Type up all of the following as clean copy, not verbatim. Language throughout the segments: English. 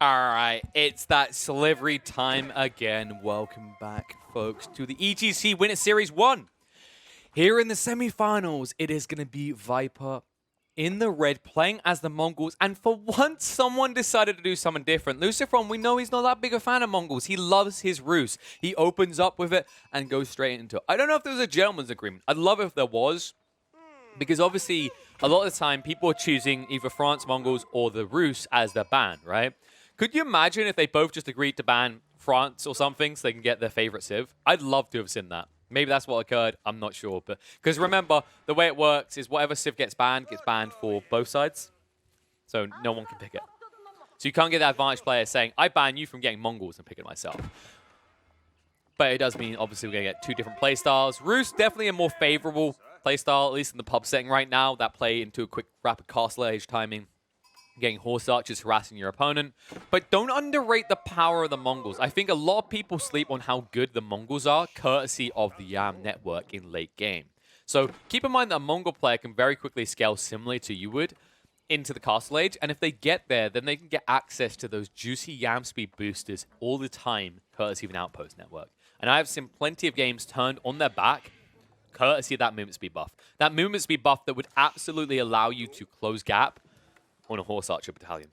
All right, it's that slivery time again. Welcome back, folks, to the EGC Winner Series 1. Here in the semifinals, it is going to be Viper in the red playing as the Mongols. And for once, someone decided to do something different. LucifroN, we know he's not that big a fan of Mongols. He loves his roost. He opens up with it and goes straight into it. I don't know if there was a gentleman's agreement. I'd love if there was. Because obviously, a lot of the time, people are choosing either France Mongols or the Rus as their ban, right? Could you imagine if they both just agreed to ban France or something so they can get their favorite civ? I'd love to have seen that. Maybe that's what occurred. I'm not sure. But because remember, the way it works is whatever civ gets banned for both sides. So no one can pick it. So you can't get that advantage player saying, I ban you from getting Mongols and picking it myself. But it does mean, obviously, we're going to get two different playstyles. Rus, definitely a more favorable playstyle, at least in the pub setting right now, that play into a quick, rapid castle age timing, getting horse archers, harassing your opponent. But don't underrate the power of the Mongols. I think a lot of people sleep on how good the Mongols are, courtesy of the YAM network in late game. So keep in mind that a Mongol player can very quickly scale similarly to you would into the castle age, and if they get there, then they can get access to those juicy YAM speed boosters all the time, courtesy of an outpost network. And I have seen plenty of games turned on their back courtesy of that movement speed buff. That movement speed buff that would absolutely allow you to close gap on a horse archer battalion.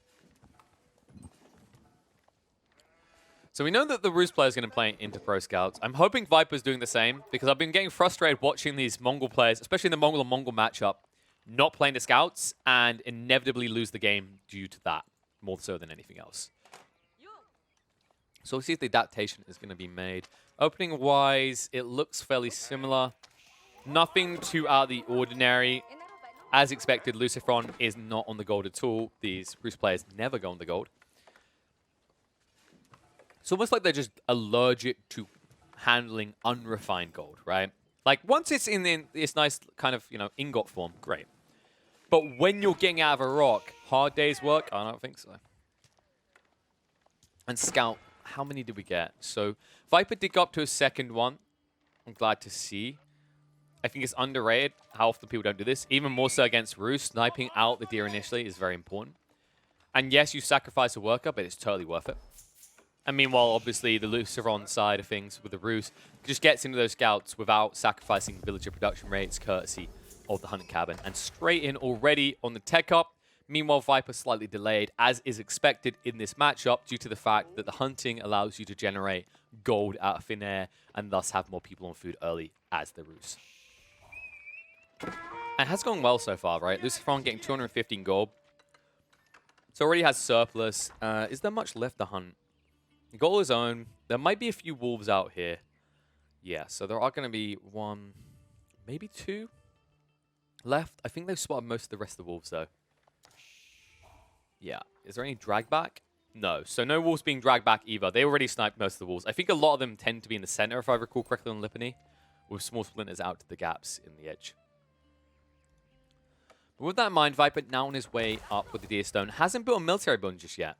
So we know that the Rus player is going to play into Pro Scouts. I'm hoping Viper's doing the same, because I've been getting frustrated watching these Mongol players, especially in the Mongol and Mongol matchup, not playing the Scouts and inevitably lose the game due to that, more so than anything else. So we'll see if the adaptation is going to be made. Opening-wise, it looks fairly similar. Nothing too out of the ordinary. As expected, LucifroN is not on the gold at all. These Rus players never go on the gold. It's almost like they're just allergic to handling unrefined gold, right? Like, once it's in this nice kind of, ingot form, great. But when you're getting out of a rock, hard day's work? I don't think so. And Scout, how many did we get? So, Viper did go up to a second one. I'm glad to see. I think it's underrated how often people don't do this. Even more so against Rus. Sniping out the deer initially is very important. And yes, you sacrifice a worker, but it's totally worth it. And meanwhile, obviously, the LucifroN side of things with the Rus just gets into those scouts without sacrificing villager production rates, courtesy of the hunting cabin. And straight in already on the tech up. Meanwhile, Viper slightly delayed, as is expected in this matchup, due to the fact that the hunting allows you to generate gold out of thin air and thus have more people on food early as the Rus. It has gone well so far, right? LucifroN getting 215 gold. So already has surplus. Is there much left to hunt? Goal is own. There might be a few wolves out here. Yeah, so there are going to be one, maybe two left. I think they've spotted most of the rest of the wolves, though. Yeah. Is there any drag back? No. So no wolves being dragged back either. They already sniped most of the wolves. I think a lot of them tend to be in the center, if I recall correctly, on Lipany, with small splinters out to the gaps in the edge. But with that in mind, Viper now on his way up with the Deer Stone. Hasn't built a military building just yet.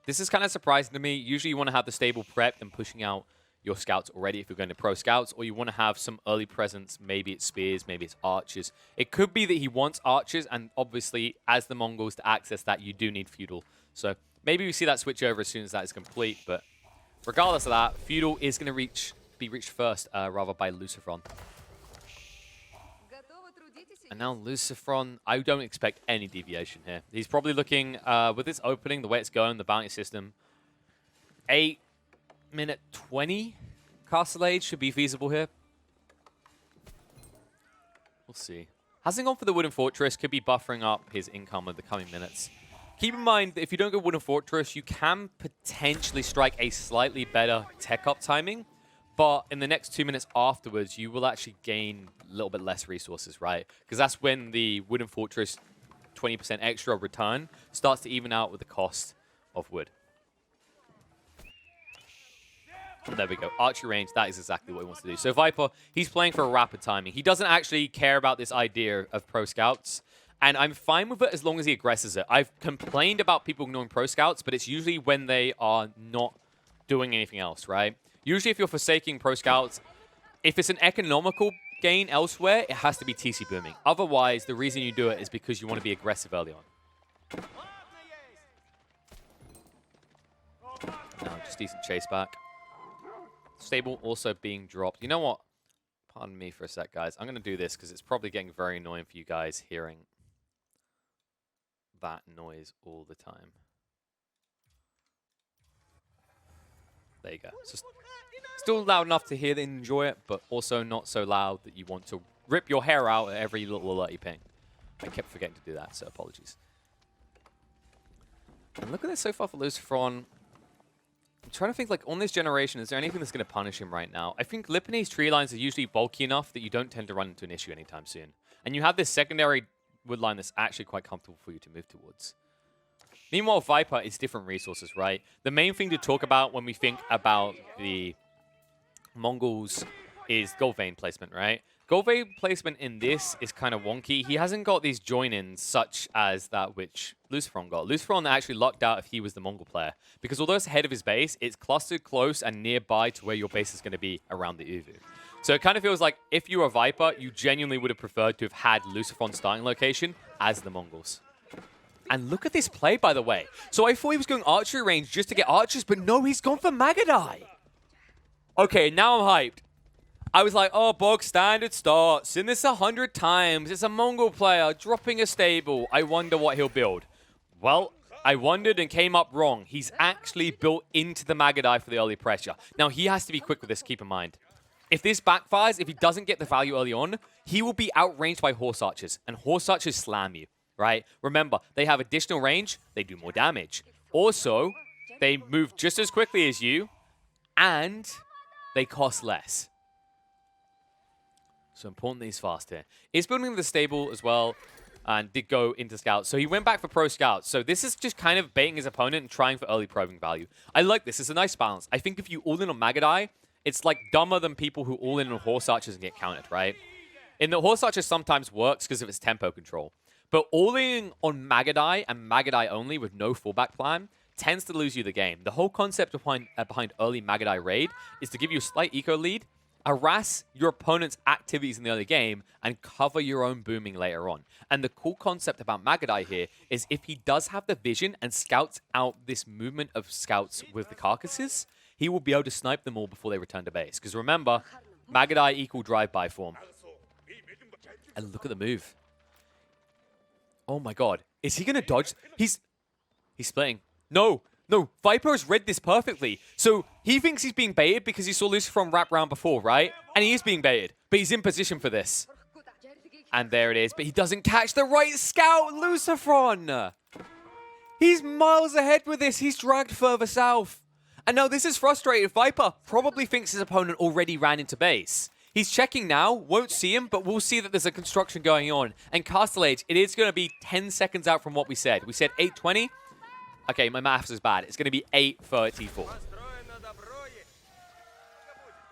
This is kind of surprising to me. Usually you want to have the stable prep and pushing out your scouts already if you're going to pro scouts, or you want to have some early presence. Maybe it's spears, maybe it's archers. It could be that he wants archers, and obviously as the Mongols to access that, you do need feudal. So maybe we see that switch over as soon as that is complete, but regardless of that, feudal is going to be reached first, rather by LucifroN. And now LucifroN, I don't expect any deviation here. He's probably looking, with this opening, the way it's going, the bounty system, 8-minute 20 castle age should be feasible here. We'll see. Hasn't gone for the Wooden Fortress, could be buffering up his income in the coming minutes. Keep in mind that if you don't go Wooden Fortress, you can potentially strike a slightly better tech up timing. But in the next 2 minutes afterwards, you will actually gain a little bit less resources, right? Because that's when the Wooden Fortress 20% extra return starts to even out with the cost of wood. And there we go. Archery range, that is exactly what he wants to do. So Viper, he's playing for a rapid timing. He doesn't actually care about this idea of pro scouts. And I'm fine with it as long as he aggresses it. I've complained about people ignoring pro scouts, but it's usually when they are not doing anything else, right? Usually if you're forsaking pro scouts, if it's an economical gain elsewhere, it has to be TC booming. Otherwise, the reason you do it is because you want to be aggressive early on. Just decent chase back. Stable also being dropped. You know what? Pardon me for a sec, guys. I'm going to do this because it's probably getting very annoying for you guys hearing that noise all the time. There you go. So still loud enough to hear and enjoy it, but also not so loud that you want to rip your hair out at every little alert you ping. I kept forgetting to do that, so apologies. And look at this so far for LucifroN. I'm trying to think, like, on this generation, is there anything that's going to punish him right now? I think Lipinese tree lines are usually bulky enough that you don't tend to run into an issue anytime soon. And you have this secondary wood line that's actually quite comfortable for you to move towards. Meanwhile, Viper is different resources, right? The main thing to talk about when we think about the Mongols is gold vein placement, right? Gold vein placement in this is kind of wonky. He hasn't got these join-ins such as that which LucifroN got. LucifroN actually lucked out if he was the Mongol player, because although it's ahead of his base, it's clustered close and nearby to where your base is going to be around the Uvu. So it kind of feels like if you were Viper, you genuinely would have preferred to have had LucifroN's starting location as the Mongols. And look at this play, by the way. So I thought he was going archery range just to get archers, but no, he's gone for Magadai. Okay, now I'm hyped. I was like, oh, bog standard start. Seen this 100 times. It's a Mongol player dropping a stable. I wonder what he'll build. Well, I wondered and came up wrong. He's actually built into the Magadai for the early pressure. Now, he has to be quick with this, keep in mind. If this backfires, if he doesn't get the value early on, he will be outranged by horse archers. And horse archers slam you, right? Remember, they have additional range. They do more damage. Also, they move just as quickly as you. And they cost less. So important that he's fast here. He's building the stable as well and did go into scouts. So he went back for pro scouts. So this is just kind of baiting his opponent and trying for early probing value. I like this. It's a nice balance. I think if you all in on Magadai, it's like dumber than people who all in on horse archers and get counted, right? In the horse archer sometimes works because of its tempo control. But all in on Magadai and Magadai only with no fallback plan tends to lose you the game. The whole concept behind early Magadai raid is to give you a slight eco lead, harass your opponent's activities in the early game, and cover your own booming later on. And the cool concept about Magadai here is if he does have the vision and scouts out this movement of scouts with the carcasses, he will be able to snipe them all before they return to base. Because remember, Magadai equal drive-by form. And look at the move. Oh my god. Is he going to dodge? He's splitting. No. No, Viper has read this perfectly. So he thinks he's being baited because he saw LucifroN wrap round before, right? And he is being baited, but he's in position for this. And there it is, but he doesn't catch the right scout, LucifroN! He's miles ahead with this. He's dragged further south. And now this is frustrated. Viper probably thinks his opponent already ran into base. He's checking now, won't see him, but we'll see that there's a construction going on. And Castle Age, it is going to be 10 seconds out from what we said. We said 8:20. Okay, my maths is bad. It's going to be 8:34.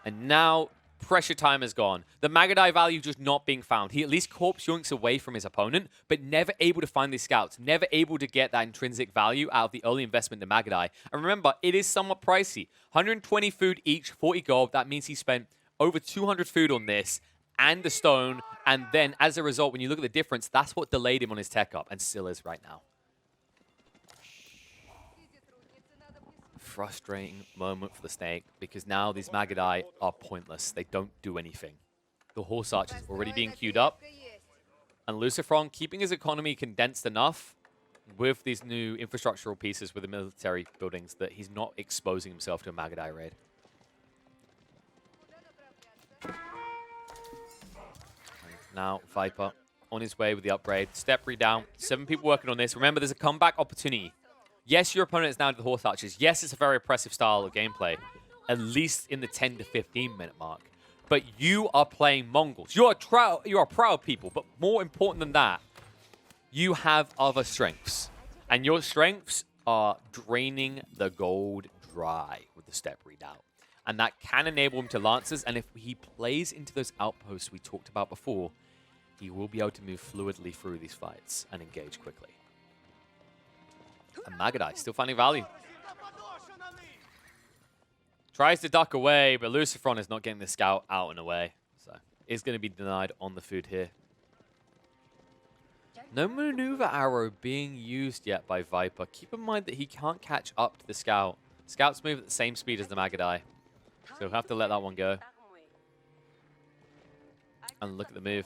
And now, pressure time is gone. The Magadai value just not being found. He at least corpse yoinks away from his opponent, but never able to find these scouts. Never able to get that intrinsic value out of the early investment in Magadai. And remember, it is somewhat pricey. 120 food each, 40 gold. That means he spent over 200 food on this and the stone. And then, as a result, when you look at the difference, that's what delayed him on his tech up, and still is right now. Frustrating moment for the snake because now these Magadai are pointless. They don't do anything. The horse arch is already being queued up, and LucifroN keeping his economy condensed enough with these new infrastructural pieces with the military buildings that he's not exposing himself to a Magadai raid. And now Viper on his way with the upgrade. Step 3 down. 7 people working on this. Remember, there's a comeback opportunity. Yes, your opponent is now to the horse archers. Yes, it's a very oppressive style of gameplay, at least in the 10 to 15 minute mark. But you are playing Mongols. You are proud people, but more important than that, you have other strengths. And your strengths are draining the gold dry with the step redoubt. And that can enable him to Lancers, and if he plays into those outposts we talked about before, he will be able to move fluidly through these fights and engage quickly. And Magadai still finding value. Tries to duck away, but LucifroN is not getting the scout out and away. So is going to be denied on the food here. No maneuver arrow being used yet by Viper. Keep in mind that he can't catch up to the scout Scouts move at the same speed as the Magadai. So we'll have to let that one go. And look at the move.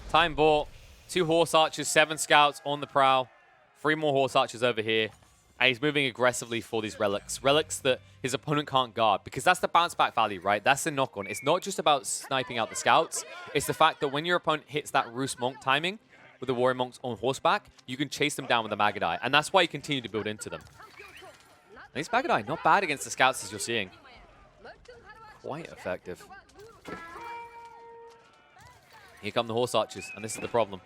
Time ball. 2 horse archers, 7 scouts on the prowl. 3 more horse archers over here. And he's moving aggressively for these relics. Relics that his opponent can't guard. Because that's the bounce back value, right? That's the knock on. It's not just about sniping out the scouts. It's the fact that when your opponent hits that Roost Monk timing with the Warrior Monks on horseback, you can chase them down with the Magadai. And that's why you continue to build into them. And these Magadai, not bad against the scouts as you're seeing. Quite effective. Here come the horse archers, and this is the problem.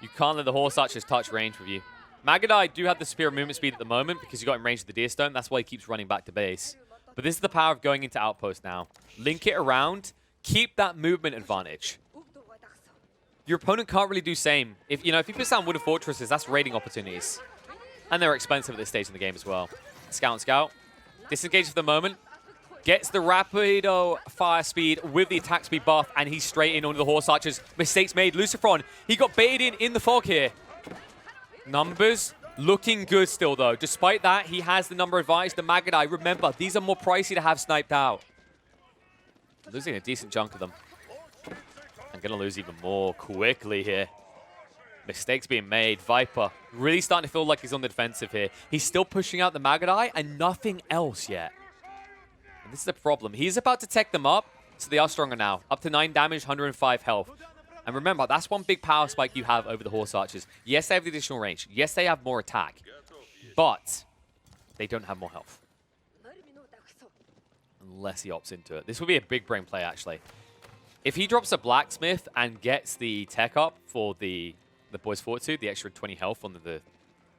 You can't let the horse archers touch range with you. Magadai do have the superior movement speed at the moment because you got in range of the Deer Stone. That's why he keeps running back to base. But this is the power of going into outpost now. Link it around. Keep that movement advantage. Your opponent can't really do same. If you put down wooden fortresses, that's raiding opportunities. And they're expensive at this stage in the game as well. Scout and scout. Disengage for the moment. Gets the Rapido fire speed with the attack speed buff, and he's straight in onto the horse archers. Mistakes made. LucifroN, he got baited in the fog here. Numbers looking good still, though. Despite that, he has the number advantage. The Magadai, remember, these are more pricey to have sniped out. Losing a decent chunk of them. I'm going to lose even more quickly here. Mistakes being made. Viper really starting to feel like he's on the defensive here. He's still pushing out the Magadai and nothing else yet. And this is the problem. He's about to tech them up, so they are stronger now. Up to 9 damage, 105 health. And remember, that's one big power spike you have over the horse archers. Yes, they have the additional range. Yes, they have more attack. But they don't have more health. Unless he opts into it. This would be a big brain play, actually. If he drops a blacksmith and gets the tech up for the boys' fortitude, the extra 20 health on the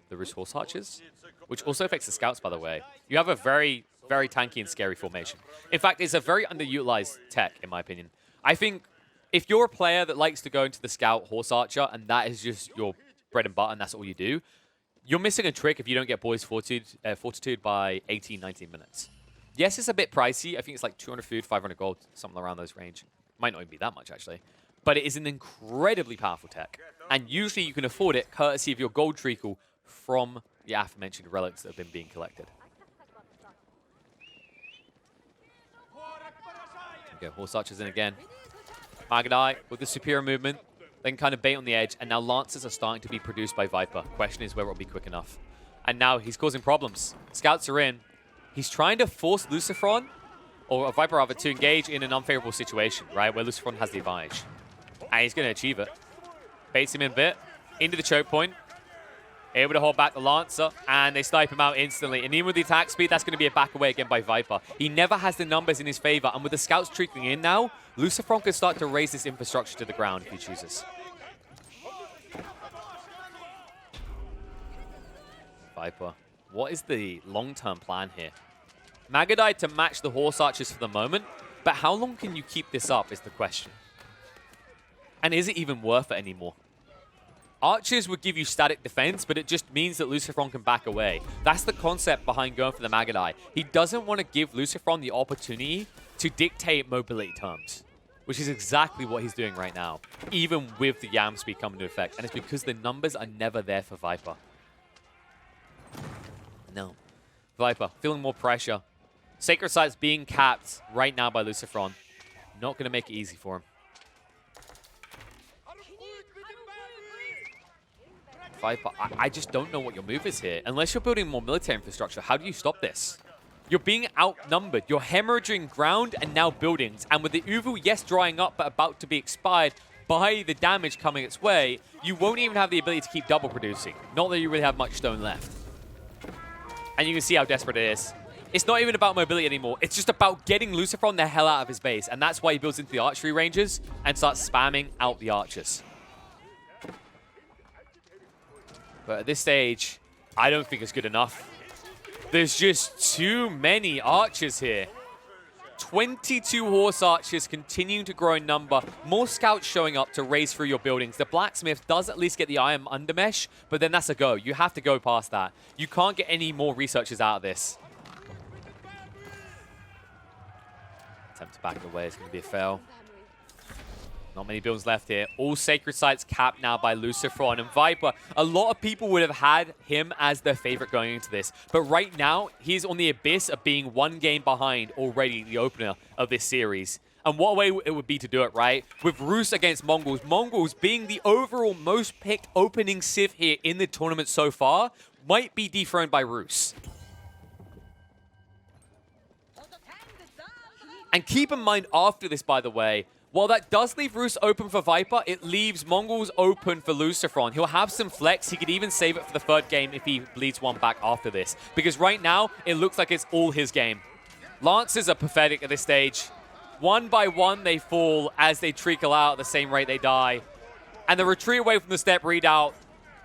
Roost horse archers, which also affects the scouts, by the way, you have a very tanky and scary formation. In fact, it's a very underutilized tech, in my opinion. I think if you're a player that likes to go into the scout horse archer and that is just your bread and butter and that's all you do, you're missing a trick if you don't get boys' fortitude by 18, 19 minutes. Yes, it's a bit pricey. I think it's like 200 food, 500 gold, something around those range. Might not even be that much, actually. But it is an incredibly powerful tech. And usually you can afford it courtesy of your gold treacle from the aforementioned relics that have been being collected. Okay, horse archers in again. Magadai with the superior movement, then kind of bait on the edge, and now Lancers are starting to be produced by Viper. Question is whether it'll be quick enough. And now he's causing problems. Scouts are in. He's trying to force LucifroN, or Viper rather, to engage in an unfavorable situation, right, where LucifroN has the advantage. And he's going to achieve it. Baits him in a bit, into the choke point. Able to hold back the Lancer, and they snipe him out instantly. And even with the attack speed, that's going to be a back away again by Viper. He never has the numbers in his favor, and with the scouts trickling in now, LucifroN can start to raise this infrastructure to the ground if he chooses. Viper, what is the long-term plan here? Magadai to match the horse archers for the moment, but how long can you keep this up is the question. And is it even worth it anymore? Archers would give you static defense, but it just means that LucifroN can back away. That's the concept behind going for the Magadai. He doesn't want to give LucifroN the opportunity to dictate mobility terms, which is exactly what he's doing right now, even with the Yam speed coming into effect. And it's because the numbers are never there for Viper. No. Viper, feeling more pressure. Sacred Sight's being capped right now by LucifroN. Not going to make it easy for him. Viper, I just don't know what your move is here. Unless you're building more military infrastructure, how do you stop this? You're being outnumbered. You're hemorrhaging ground and now buildings. And with the Uvu, yes, drying up, but about to be expired by the damage coming its way, you won't even have the ability to keep double producing. Not that you really have much stone left. And you can see how desperate it is. It's not even about mobility anymore. It's just about getting LucifroN the hell out of his base. And that's why he builds into the archery ranges and starts spamming out the archers. But at this stage, I don't think it's good enough. There's just too many archers here. 22 horse archers continuing to grow in number. More scouts showing up to raise through your buildings. The blacksmith does at least get the iron undermesh, but then that's a go. You have to go past that. You can't get any more researchers out of this. Attempt to back away is going to be a fail. Not many buildings left here. All sacred sites capped now by LucifroN and Viper. A lot of people would have had him as their favorite going into this. But right now, he's on the abyss of being one game behind already the opener of this series. And what a way it would be to do it, right? With Rus against Mongols. Mongols being the overall most picked opening Civ here in the tournament so far, might be dethroned by Rus. And keep in mind after this, by the way, while that does leave Rus open for Viper, it leaves Mongols open for LucifroN. He'll have some flex. He could even save it for the third game if he bleeds one back after this. Because right now, it looks like it's all his game. Lancers are pathetic at this stage. One by one, they fall as they trickle out at the same rate they die. And the retreat away from the step readout,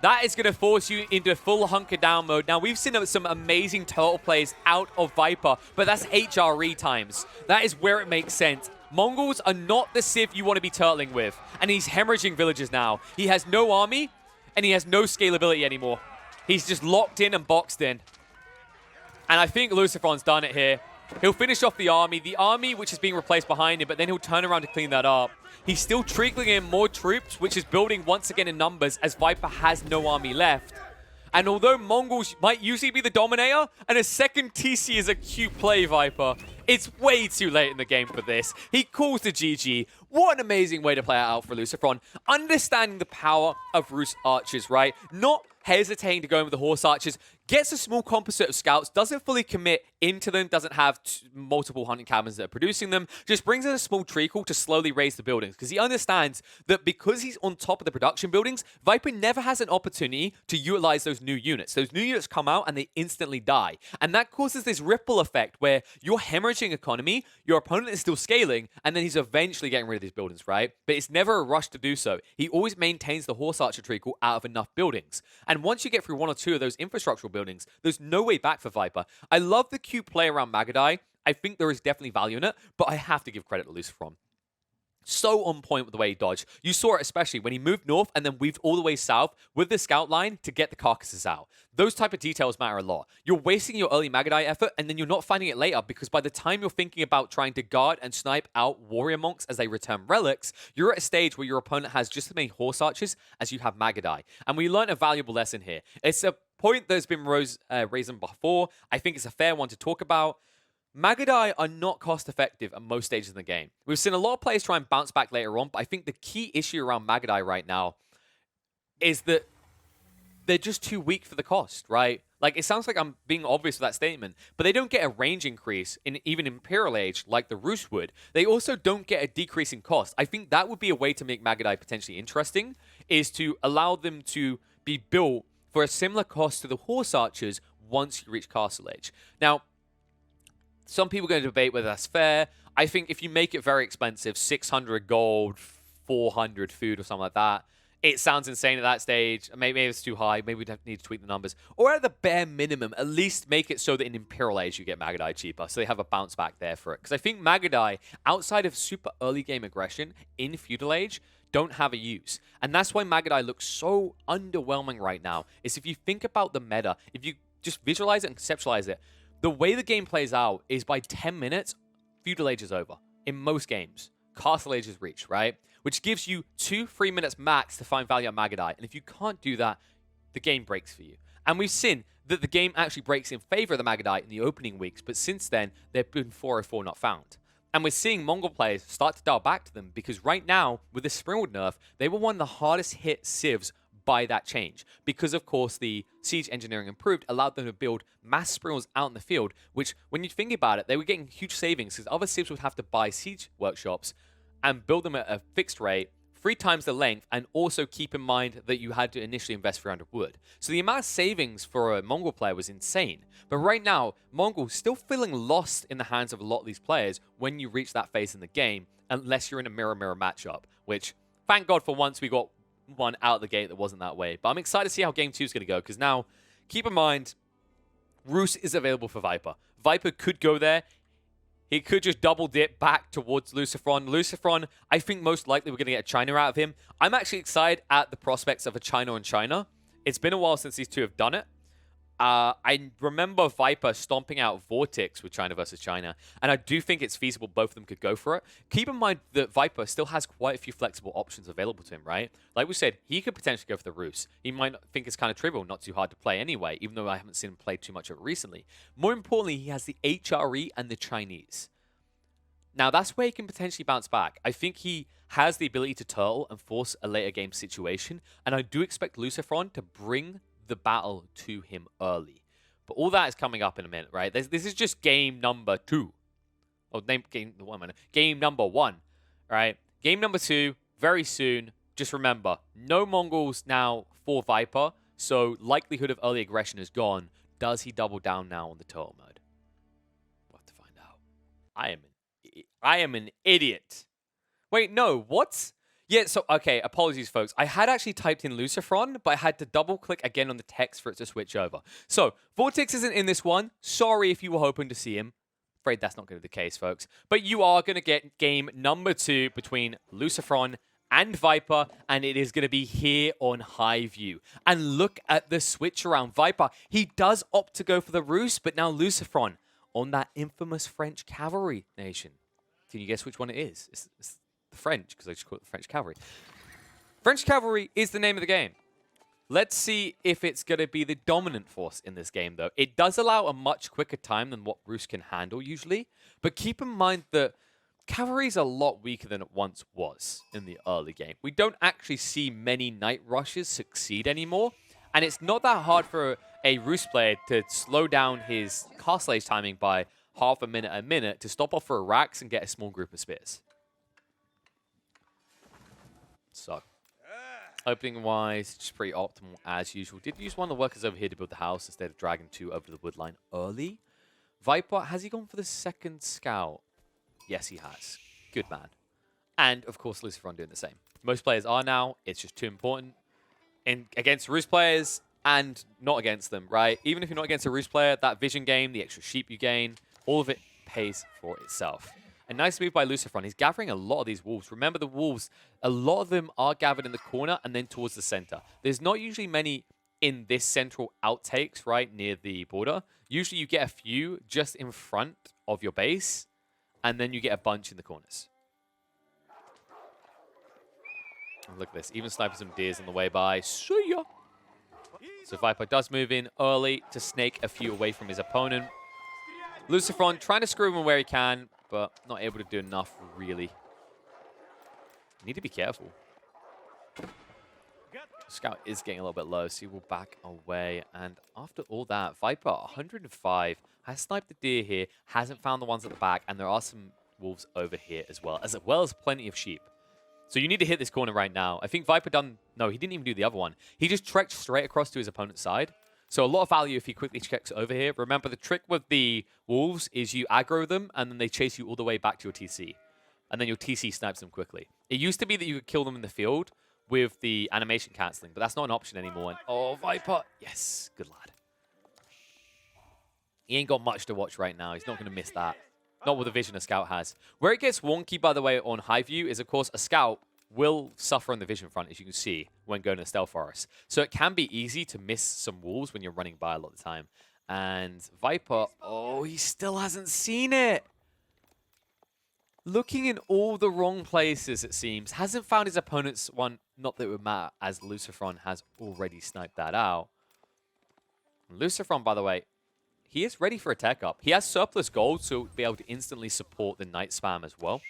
that is going to force you into full hunker down mode. Now, we've seen some amazing turtle plays out of Viper, but that's HRE times. That is where it makes sense. Mongols are not the Civ you want to be turtling with. And he's hemorrhaging villages now. He has no army, and he has no scalability anymore. He's just locked in and boxed in. And I think LucifroN's done it here. He'll finish off the army which is being replaced behind him, but then he'll turn around to clean that up. He's still trickling in more troops, which is building once again in numbers as Viper has no army left. And although Mongols might usually be the dominator, and a second TC is a cute play, Viper, it's way too late in the game for this. He calls the GG. What an amazing way to play it out for LucifroN. Understanding the power of Rus archers, right? Not hesitating to go in with the horse archers. Gets a small composite of scouts, doesn't fully commit into them, doesn't have multiple hunting cabins that are producing them, just brings in a small treacle to slowly raise the buildings. Because he understands that because he's on top of the production buildings, Viper never has an opportunity to utilize those new units. Those new units come out and they instantly die. And that causes this ripple effect where you're hemorrhaging economy, your opponent is still scaling, and then he's eventually getting rid of these buildings, right? But it's never a rush to do so. He always maintains the horse archer treacle out of enough buildings. And once you get through one or two of those infrastructural buildings, there's no way back for Viper. I love the cute play around Magadai. I think there is definitely value in it, but I have to give credit to LucifroN. So on point with the way he dodged. You saw it especially when he moved north and then weaved all the way south with the scout line to get the carcasses out. Those type of details matter a lot. You're wasting your early Magadai effort and then you're not finding it later because by the time you're thinking about trying to guard and snipe out warrior monks as they return relics, you're at a stage where your opponent has just as many horse archers as you have Magadai. And we learned a valuable lesson here. It's a point that's been raised before. I think it's a fair one to talk about. Magadai are not cost-effective at most stages in the game. We've seen a lot of players try and bounce back later on, but I think the key issue around Magadai right now is that they're just too weak for the cost, right? Like, it sounds like I'm being obvious with that statement, but they don't get a range increase in even Imperial Age like the Rus would. They also don't get a decrease in cost. I think that would be a way to make Magadai potentially interesting, is to allow them to be built for a similar cost to the Horse Archers once you reach Castle Age. Now, some people are going to debate whether that's fair. I think if you make it very expensive, 600 gold, 400 food or something like that, it sounds insane at that stage. Maybe it's too high. Maybe we need to tweak the numbers. Or at the bare minimum, at least make it so that in Imperial Age you get Magadai cheaper. So they have a bounce back there for it. Because I think Magadai, outside of super early game aggression in Feudal Age, don't have a use. And that's why Magadai looks so underwhelming right now. Is if you think about the meta, if you just visualize it and conceptualize it, the way the game plays out is by 10 minutes, Feudal Age is over. In most games, Castle Age is reached, right? Which gives you 2-3 minutes max to find value on Magadai. And if you can't do that, the game breaks for you. And we've seen that the game actually breaks in favor of the Magadai in the opening weeks, but since then, they've been 404 not found. And we're seeing Mongol players start to dial back to them because right now, with the Springwood nerf, they were one of the hardest hit civs by that change. Because, of course, the siege engineering improved, allowed them to build mass Springwoods out in the field, which, when you think about it, they were getting huge savings because other civs would have to buy siege workshops and build them at a fixed rate, 3 times the length, and also keep in mind that you had to initially invest 300 wood. So the amount of savings for a Mongol player was insane. But right now, Mongol's still feeling lost in the hands of a lot of these players when you reach that phase in the game, unless you're in a mirror-mirror matchup, which, thank God for once we got one out of the gate that wasn't that way. But I'm excited to see how Game 2 is going to go, because now, keep in mind, Rus is available for Viper. Viper could go there. He could just double dip back towards LucifroN. LucifroN, I think most likely we're going to get a China out of him. I'm actually excited at the prospects of a China on China. It's been a while since these two have done it. I remember Viper stomping out Vortex with China versus China, and I do think it's feasible both of them could go for it. Keep in mind that Viper still has quite a few flexible options available to him, right? Like we said, he could potentially go for the Roost. He might think it's kind of trivial, not too hard to play anyway, even though I haven't seen him play too much of it recently. More importantly, he has the HRE and the Chinese. Now, that's where he can potentially bounce back. I think he has the ability to turtle and force a later game situation, and I do expect LucifroN to bring the battle to him early. But all that is coming up in a minute, right? This is just game number 2. Oh, game number 1, right? Game number 2, very soon. Just remember, no Mongols now for Viper, so likelihood of early aggression is gone. Does he double down now on the turtle mode? We'll have to find out. I am an idiot. Wait, no, what? Yeah, so, okay, apologies, folks. I had actually typed in LucifroN, but I had to double-click again on the text for it to switch over. So, Vortex isn't in this one. Sorry if you were hoping to see him. Afraid that's not going to be the case, folks. But you are going to get game number 2 between LucifroN and Viper, and it is going to be here on High View. And look at the switch around. Viper, he does opt to go for the Roost, but now LucifroN on that infamous French cavalry nation. Can you guess which one it is? It's the French, because I just call it the French cavalry. French cavalry is the name of the game. Let's see if it's going to be the dominant force in this game, though. It does allow a much quicker time than what Roost can handle usually, but keep in mind that cavalry is a lot weaker than it once was in the early game. We don't actually see many night rushes succeed anymore, and it's not that hard for a Roost player to slow down his castle age timing by half a minute to stop off for Iraqs and get a small group of spears. So, opening-wise, just pretty optimal as usual. Did use one of the workers over here to build the house instead of dragging 2 over the wood line early. Viper, has he gone for the second scout? Yes, he has. Good man. And, of course, LucifroN doing the same. Most players are now. It's just too important. Against Roost players and not against them, right? Even if you're not against a Roost player, that vision gain, the extra sheep you gain, all of it pays for itself. A nice move by LucifroN. He's gathering a lot of these wolves. Remember the wolves, a lot of them are gathered in the corner and then towards the center. There's not usually many in this central outtakes, right, near the border. Usually you get a few just in front of your base, and then you get a bunch in the corners. And look at this, even sniping some deers on the way by. See ya! So Viper does move in early to snake a few away from his opponent. LucifroN trying to screw him where he can, but not able to do enough, really. Need to be careful. Scout is getting a little bit low, so he will back away. And after all that, Viper, 105, has sniped the deer here, hasn't found the ones at the back, and there are some wolves over here as well as plenty of sheep. So you need to hit this corner right now. I think Viper done... No, he didn't even do the other one. He just trekked straight across to his opponent's side. So a lot of value if he quickly checks over here. Remember, the trick with the wolves is you aggro them, and then they chase you all the way back to your TC. And then your TC snipes them quickly. It used to be that you could kill them in the field with the animation cancelling, but that's not an option anymore. And, oh, Viper. Yes, good lad. He ain't got much to watch right now. He's not going to miss that. Not with the vision a scout has. Where it gets wonky, by the way, on high view is, of course, a scout will suffer on the vision front, as you can see, when going to the stealth forest. So it can be easy to miss some wolves when you're running by a lot of the time. And Viper, oh, he still hasn't seen it. Looking in all the wrong places, it seems. Hasn't found his opponent's one, not that it would matter, as LucifroN has already sniped that out. LucifroN, by the way, he is ready for a tech up. He has surplus gold, so he'll be able to instantly support the night spam as well.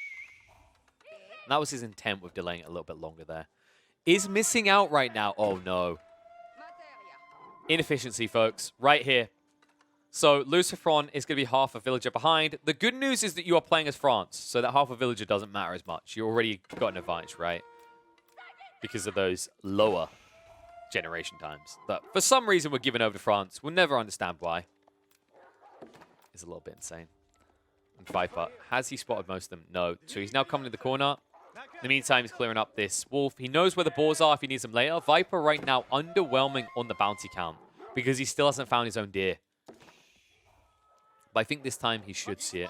And that was his intent with delaying it a little bit longer there. Is missing out right now. Oh, no. Inefficiency, folks. Right here. So LucifroN is going to be half a villager behind. The good news is that you are playing as France, so that half a villager doesn't matter as much. You already got an advantage, right? Because of those lower generation times. But for some reason, we're giving over to France. We'll never understand why. It's a little bit insane. And Viper, has he spotted most of them? No. So he's now coming to the corner. In the meantime, he's clearing up this wolf. He knows where the boars are if he needs them later. Viper right now underwhelming on the bounty count because he still hasn't found his own deer. But I think this time he should see it.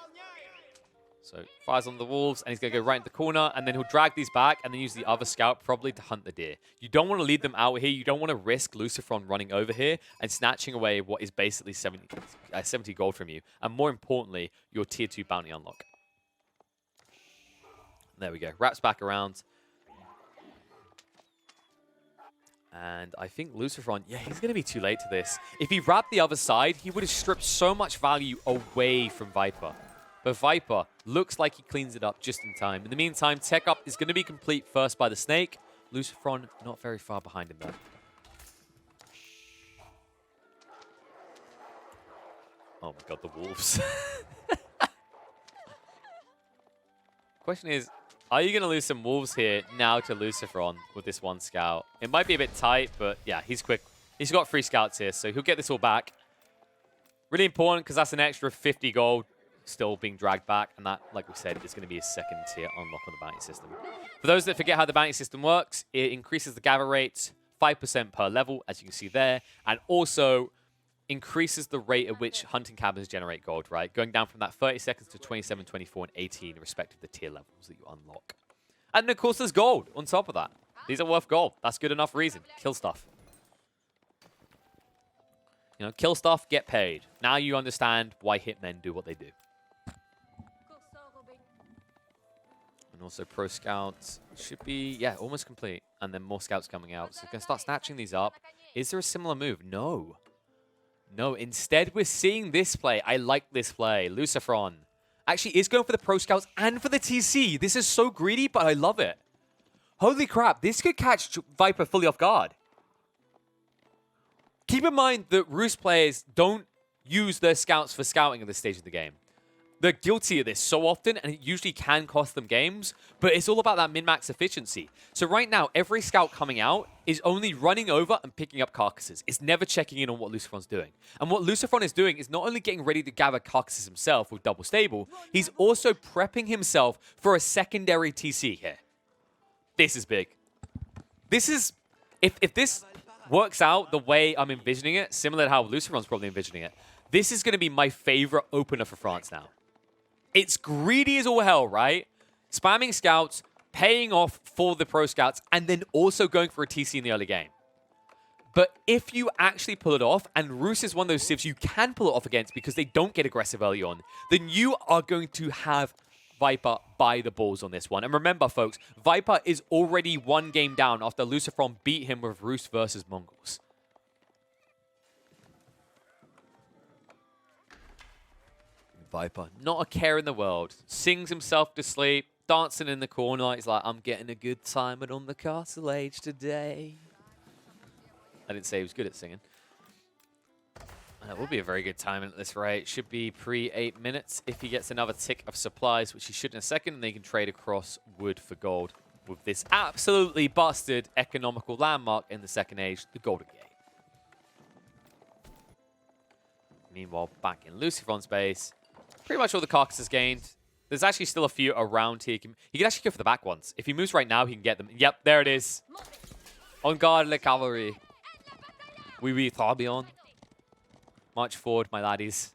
So fires on the wolves, and he's going to go right into the corner, and then he'll drag these back, and then use the other scout probably to hunt the deer. You don't want to lead them out here. You don't want to risk LucifroN running over here and snatching away what is basically 70 gold from you. And more importantly, your tier 2 bounty unlock. There we go. Wraps back around. And I think LucifroN, yeah, he's going to be too late to this. If he wrapped the other side, he would have stripped so much value away from Viper. But Viper looks like he cleans it up just in time. In the meantime, tech up is going to be complete first by the snake. LucifroN not very far behind him, though. Oh my god, the wolves. Question is, are you going to lose some wolves here now to LucifroN with this one scout? It might be a bit tight, but yeah, he's quick. He's got 3 scouts here, so he'll get this all back. Really important because that's an extra 50 gold still being dragged back, and that, like we said, is going to be a second tier unlock on the bounty system. For those that forget how the bounty system works, it increases the gather rate 5% per level, as you can see there, and also increases the rate at which hunting cabins generate gold, right? Going down from that 30 seconds to 27, 24, and 18, respective the tier levels that you unlock. And of course, there's gold on top of that. These are worth gold. That's good enough reason. Kill stuff. You know, kill stuff, get paid. Now you understand why hitmen do what they do. And also pro scouts should be, yeah, almost complete. And then more scouts coming out. So we're going to start snatching these up. Is there a similar move? No. No, instead we're seeing this play. I like this play. LucifroN actually is going for the pro scouts and for the TC. This is so greedy, but I love it. Holy crap, this could catch Viper fully off guard. Keep in mind that Roost players don't use their scouts for scouting at this stage of the game. They're guilty of this so often, and it usually can cost them games, but it's all about that min-max efficiency. So right now, every scout coming out is only running over and picking up carcasses. It's never checking in on what LucifroN's doing. And what LucifroN is doing is not only getting ready to gather carcasses himself with double stable, he's also prepping himself for a secondary TC here. This is big. This is... If this works out the way I'm envisioning it, similar to how LucifroN's probably envisioning it, this is going to be my favorite opener for France now. It's greedy as all hell, right? Spamming scouts, paying off for the pro scouts, and then also going for a TC in the early game. But if you actually pull it off, and Roos is one of those civs you can pull it off against because they don't get aggressive early on, then you are going to have Viper by the balls on this one. And remember, folks, Viper is already 1 game down after LucifroN beat him with Roos versus Mongols. Viper, not a care in the world, sings himself to sleep, dancing in the corner. He's like, I'm getting a good time on the castle age today. I didn't say he was good at singing. That will be a very good time at this rate. Should be pre-8 minutes if he gets another tick of supplies, which he should in a second, and they can trade across wood for gold with this absolutely busted economical landmark in the second age, the Golden Gate. Meanwhile, back in LucifroN's base, pretty much all the carcasses gained. There's actually still a few around here. He can actually go for the back ones. If he moves right now, he can get them. Yep, there it is. En garde les cavalry. Oui, très bien. March forward, my laddies.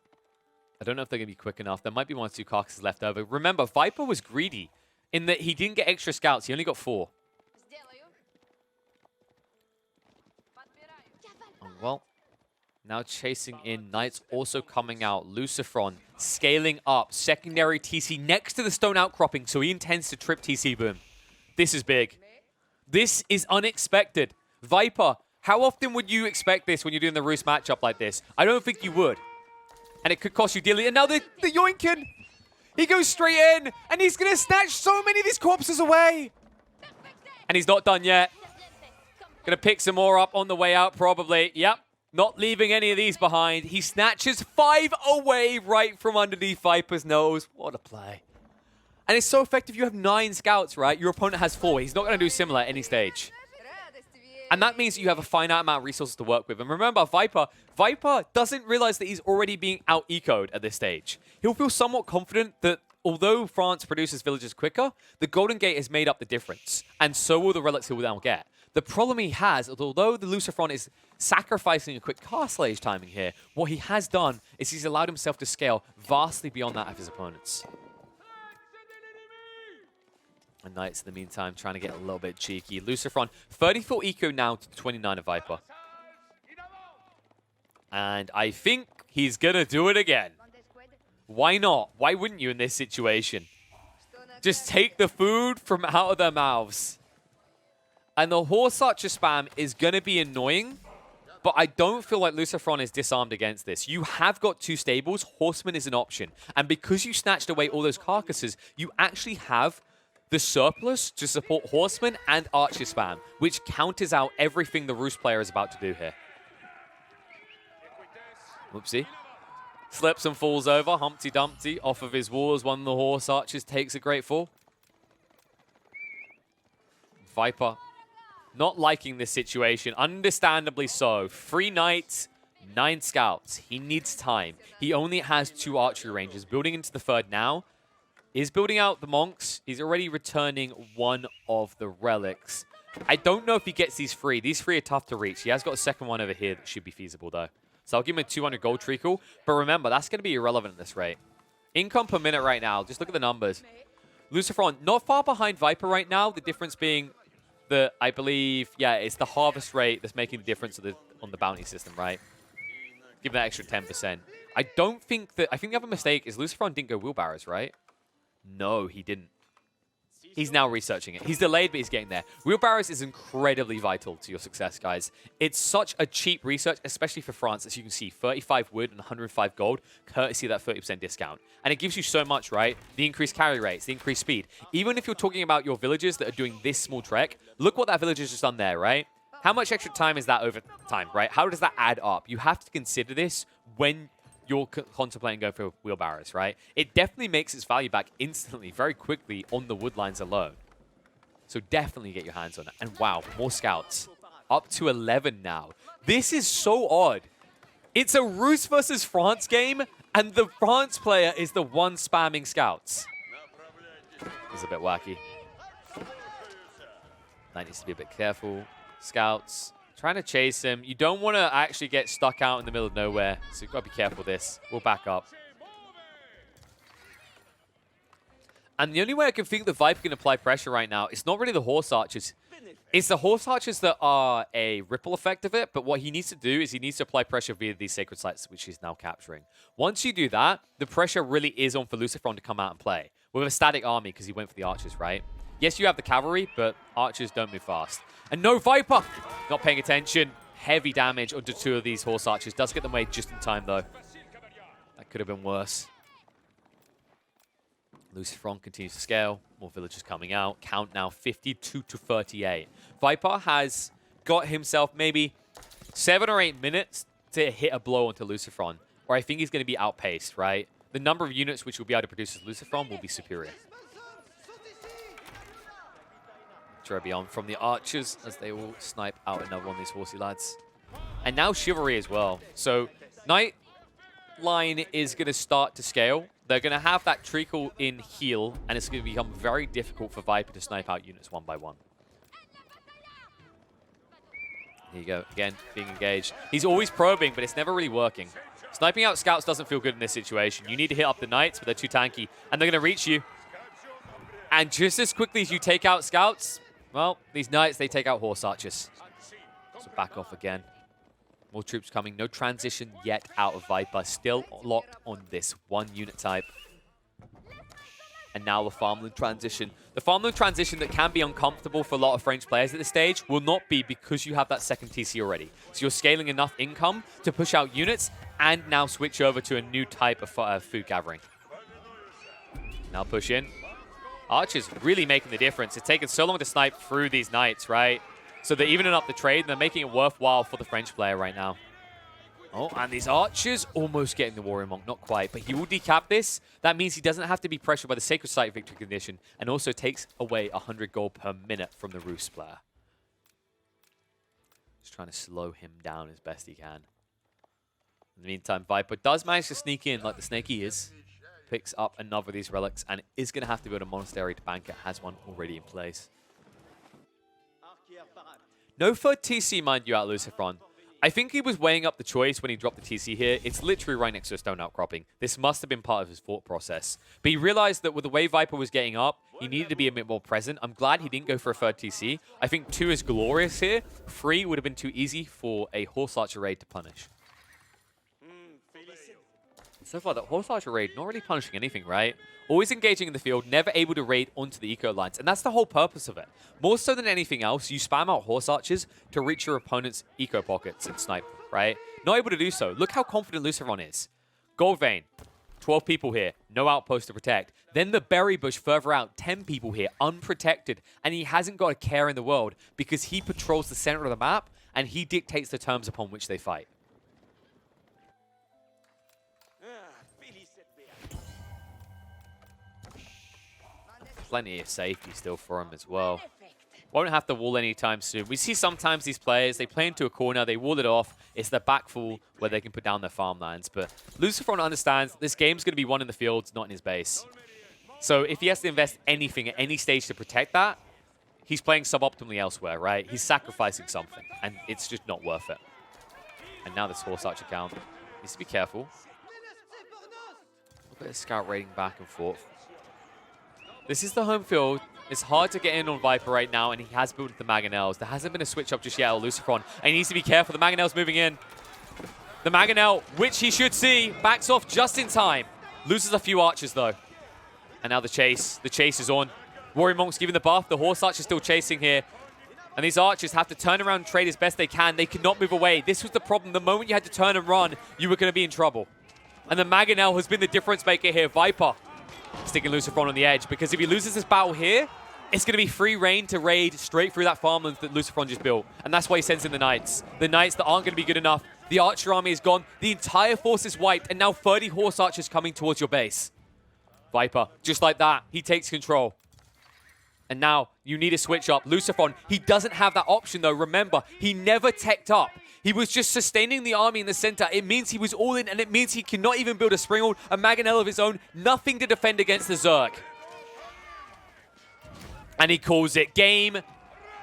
I don't know if they're going to be quick enough. There might be 1 or 2 carcasses left over. Remember, Viper was greedy in that he didn't get extra scouts. He only got 4. Oh, well. Now chasing in. Knights also coming out. LucifroN scaling up. Secondary TC next to the stone outcropping, so he intends to trip TC boom. This is big. This is unexpected. Viper, how often would you expect this when you're doing the Roost matchup like this? I don't think you would. And it could cost you dearly. And now the Yoinkin. He goes straight in, and he's going to snatch so many of these corpses away. And he's not done yet. Going to pick some more up on the way out, probably. Yep. Not leaving any of these behind. He snatches 5 away right from underneath Viper's nose. What a play. And it's so effective. You have 9 scouts, right? Your opponent has 4. He's not going to do similar at any stage. And that means that you have a finite amount of resources to work with. And remember, Viper doesn't realize that he's already being out-ecoed at this stage. He'll feel somewhat confident that although France produces villages quicker, the Golden Gate has made up the difference. And so will the relics he will now get. The problem he has, although the LucifroN is sacrificing a quick castle age timing here, what he has done is he's allowed himself to scale vastly beyond that of his opponents. And Knights, in the meantime, trying to get a little bit cheeky. LucifroN, 34 eco now to 29 of Viper. And I think he's going to do it again. Why not? Why wouldn't you in this situation? Just take the food from out of their mouths. And the Horse Archer spam is going to be annoying, but I don't feel like LucifroN is disarmed against this. You have got 2 stables. Horseman is an option. And because you snatched away all those carcasses, you actually have the surplus to support Horseman and Archer spam, which counters out everything the Roost player is about to do here. Whoopsie. Slips and falls over. Humpty Dumpty off of his wall as one of the Horse Archers takes a great fall. Viper not liking this situation, understandably so. 3 Knights, 9 Scouts. He needs time. He only has 2 archery ranges. Building into the 3rd now. Is building out the Monks. He's already returning 1 of the Relics. I don't know if he gets these 3. These 3 are tough to reach. He has got a second one over here that should be feasible, though. So I'll give him a 200 gold treacle. But remember, that's going to be irrelevant at this rate. Income per minute right now. Just look at the numbers. LucifroN, not far behind Viper right now. The difference being that I believe, yeah, it's the harvest rate that's making the difference on the bounty system, right? Give him that extra 10%. I think the other mistake is LucifroN didn't go wheelbarrows, right? No, he didn't. He's now researching it. He's delayed, but he's getting there. Wheelbarrows is incredibly vital to your success, guys. It's such a cheap research, especially for France, as you can see, 35 wood and 105 gold, courtesy of that 30% discount. And it gives you so much, right? The increased carry rates, the increased speed. Even if you're talking about your villagers that are doing this small trek, look what that villager's just done there, right? How much extra time is that over time, right? How does that add up? You have to consider this when you're contemplating going for wheelbarrows, right? It definitely makes its value back instantly, very quickly on the wood lines alone. So definitely get your hands on it. And wow, more scouts. Up to 11 now. This is so odd. It's a Roost versus France game, and the France player is the one spamming scouts. It's a bit wacky. That needs to be a bit careful. Scouts. Trying to chase him. You don't want to actually get stuck out in the middle of nowhere, so you've got to be careful with this. We'll back up. And the only way I can think the Viper can apply pressure right now, it's not really the Horse Archers. It's the Horse Archers that are a ripple effect of it, but what he needs to do is he needs to apply pressure via these Sacred Sites, which he's now capturing. Once you do that, the pressure really is on for LucifroN to come out and play. With a static army, because he went for the Archers, right? Yes, you have the cavalry, but Archers don't move fast. And no Viper! Not paying attention. Heavy damage onto 2 of these Horse Archers. Does get them away just in time, though. That could have been worse. LucifroN continues to scale. More villagers coming out. Count now 52 to 38. Viper has got himself maybe 7 or 8 minutes to hit a blow onto LucifroN. Or I think he's going to be outpaced, right? The number of units which will be able to produce as LucifroN will be superior. On from the Archers as they will snipe out another one of these horsey lads. And now Chivalry as well. So Knight line is going to start to scale. They're going to have that treacle in heal, and it's going to become very difficult for Viper to snipe out units one by one. Here you go. Again, being engaged. He's always probing, but it's never really working. Sniping out scouts doesn't feel good in this situation. You need to hit up the Knights, but they're too tanky, and they're going to reach you. And just as quickly as you take out scouts, well, these Knights, they take out Horse Archers. So back off again. More troops coming. No transition yet out of Viper. Still locked on this one unit type. And now the farmland transition. The farmland transition that can be uncomfortable for a lot of French players at this stage will not be because you have that second TC already. So you're scaling enough income to push out units and now switch over to a new type of food gathering. Now push in. Archers really making the difference. It's taken so long to snipe through these Knights, right? So they're evening up the trade, and they're making it worthwhile for the French player right now. Oh, and these Archers almost getting the Warrior Monk. Not quite, but he will decap this. That means he doesn't have to be pressured by the Sacred Site victory condition, and also takes away 100 gold per minute from the Roost player. Just trying to slow him down as best he can. In the meantime, Viper does manage to sneak in like the snake he is. Picks up another of these relics and is going to have to build a monastery to bank it. Has one already in place. No third TC, mind you, out LucifroN. I think he was weighing up the choice when he dropped the TC here. It's literally right next to a stone outcropping. This must have been part of his thought process. But he realized that with the way Viper was getting up, he needed to be a bit more present. I'm glad he didn't go for a third TC. I think 2 is glorious here. 3 would have been too easy for a Horse Archer raid to punish. So far, the Horse Archer raid not really punishing anything, right? Always engaging in the field, never able to raid onto the eco lines. And that's the whole purpose of it. More so than anything else, you spam out Horse Archers to reach your opponent's eco pockets and snipe, right? Not able to do so. Look how confident LucifroN is. Gold Vein, 12 people here, no outpost to protect. Then the Berry Bush further out, 10 people here, unprotected. And he hasn't got a care in the world because he patrols the center of the map and he dictates the terms upon which they fight. Plenty of safety still for him as well. Won't have to wall anytime soon. We see sometimes these players, they play into a corner, they wall it off. It's the backfall where they can put down their farmlands. But LucifroN understands this game's going to be won in the fields, not in his base. So if he has to invest anything at any stage to protect that, he's playing suboptimally elsewhere, right? He's sacrificing something, and it's just not worth it. And now this Horse Archer count needs to be careful. A bit of scout raiding back and forth. This is the home field. It's hard to get in on Viper right now, and he has built the Mangonels. There hasn't been a switch up just yet on LucifroN, and he needs to be careful. The Mangonel's moving in. The Mangonel, which he should see, backs off just in time. Loses a few archers, though. And now the chase. The chase is on. Warrior Monk's giving the buff. The Horse Archer's still chasing here. And these archers have to turn around and trade as best they can. They cannot move away. This was the problem. The moment you had to turn and run, you were going to be in trouble. And the Mangonel has been the difference maker here. Viper sticking LucifroN on the edge, because if he loses this battle here, it's going to be free reign to raid straight through that farmland that LucifroN just built. And that's why he sends in the Knights. The Knights that aren't going to be good enough. The Archer army is gone. The entire force is wiped, and now 30 Horse Archers coming towards your base. Viper, just like that, he takes control. And now you need a switch up. LucifroN, he doesn't have that option though. Remember, he never teched up. He was just sustaining the army in the center. It means he was all in, and it means he cannot even build a Springald, a Mangonel of his own. Nothing to defend against the Zerg. And he calls it game,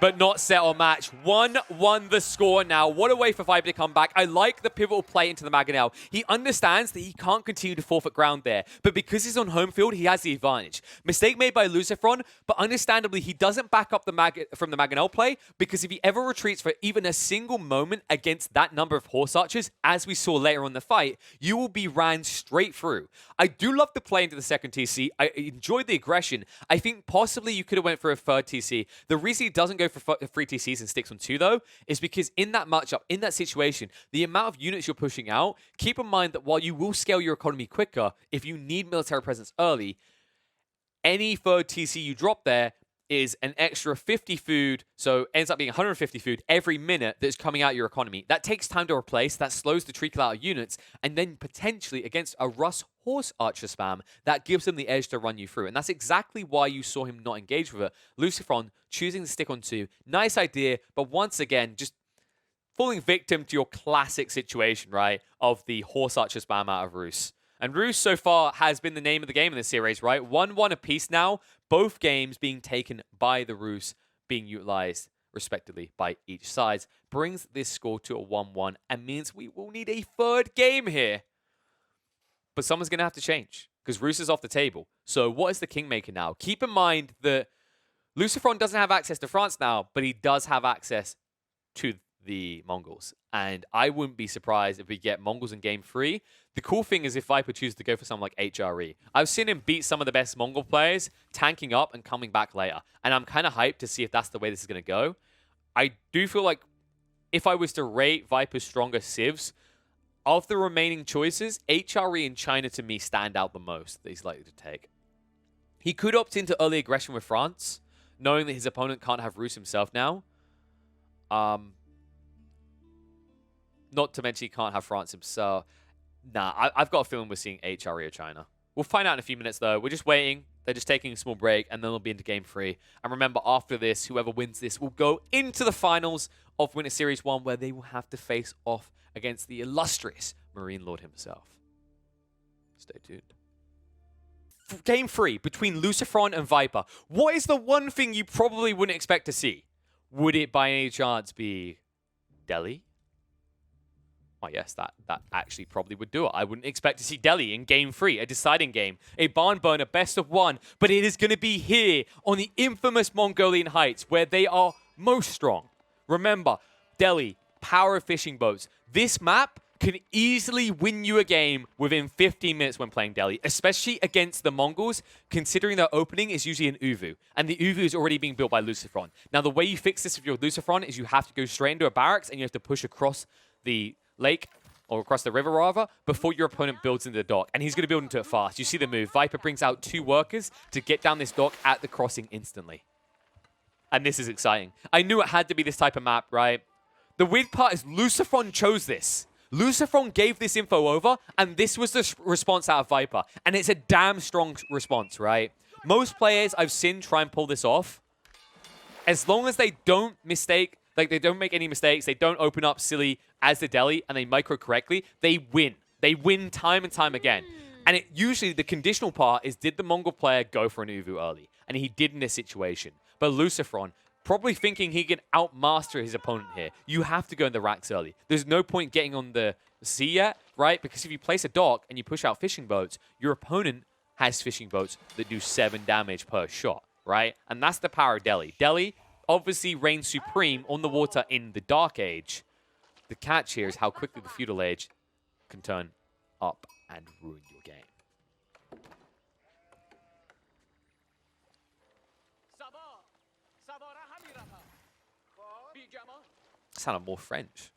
but not set or match. 1-1 the score now. What a way for Viper to come back. I like the pivotal play into the Mangonel. He understands that he can't continue to forfeit ground there, but because he's on home field, he has the advantage. Mistake made by LucifroN, but understandably, he doesn't back up from the Mangonel play, because if he ever retreats for even a single moment against that number of Horse Archers, as we saw later on in the fight, you will be ran straight through. I do love the play into the second TC. I enjoyed the aggression. I think possibly you could have went for a third TC. The reason he doesn't go for 3 TCs and sticks on 2 though, is because in that matchup, in that situation, the amount of units you're pushing out, keep in mind that while you will scale your economy quicker, if you need military presence early, any third TC you drop there is an extra 50 food, so ends up being 150 food every minute that's coming out of your economy. That takes time to replace, that slows the trickle out of units, and then potentially against a Russ Horse Archer spam, that gives them the edge to run you through. And that's exactly why you saw him not engage with it. LucifroN choosing to stick on 2. Nice idea, but once again, just falling victim to your classic situation, right, of the Horse Archer spam out of Rus. And Rus so far has been the name of the game in this series, right? 1-1 apiece now, both games being taken by the Rus, being utilized respectively by each side, brings this score to a 1-1 and means we will need a third game here. But someone's going to have to change, because Rus is off the table. So what is the Kingmaker now? Keep in mind that LucifroN doesn't have access to France now, but he does have access to the Mongols. And I wouldn't be surprised if we get Mongols in game 3. The cool thing is if Viper chooses to go for something like HRE. I've seen him beat some of the best Mongol players, tanking up and coming back later. And I'm kind of hyped to see if that's the way this is going to go. I do feel like if I was to rate Viper's stronger civs, of the remaining choices, HRE and China to me stand out the most that he's likely to take. He could opt into early aggression with France, knowing that his opponent can't have Rus himself now. Not to mention he can't have France himself. Nah, I've got a feeling we're seeing HRE or China. We'll find out in a few minutes, though. We're just waiting. They're just taking a small break, and then they'll be into Game 3. And remember, after this, whoever wins this will go into the finals of Winter Series 1, where they will have to face off against the illustrious Marine Lord himself. Stay tuned. Game 3 between LucifroN and Viper. What is the one thing you probably wouldn't expect to see? Would it by any chance be Delhi? Oh, yes, that actually probably would do it. I wouldn't expect to see Delhi in Game 3, a deciding game, a barn burner, best of one, but it is going to be here on the infamous Mongolian Heights where they are most strong. Remember, Delhi, power of fishing boats. This map can easily win you a game within 15 minutes when playing Delhi, especially against the Mongols, considering their opening is usually an Uvu, and the Uvu is already being built by LucifroN. Now, the way you fix this with your LucifroN is you have to go straight into a barracks, and you have to push across the lake, or across the river, rather, before your opponent builds into the dock, and he's going to build into it fast. You see the move. Viper brings out 2 workers to get down this dock at the crossing instantly. And this is exciting. I knew it had to be this type of map, right? The weird part is LucifroN chose this. LucifroN gave this info over, and this was the response out of Viper. And it's a damn strong response, right? Most players I've seen try and pull this off. As long as they don't mistake, like they don't make any mistakes, they don't open up silly as the Delhi, and they micro correctly, they win. They win time and time again. And usually the conditional part is, did the Mongol player go for an Uvu early? And he did in this situation. But LucifroN, probably thinking he can outmaster his opponent here. You have to go in the racks early. There's no point getting on the sea yet, right? Because if you place a dock and you push out fishing boats, your opponent has fishing boats that do 7 damage per shot, right? And that's the power of Delhi. Delhi obviously reigns supreme on the water in the Dark Age. The catch here is how quickly the Feudal Age can turn up and ruin your game. Sounded more French.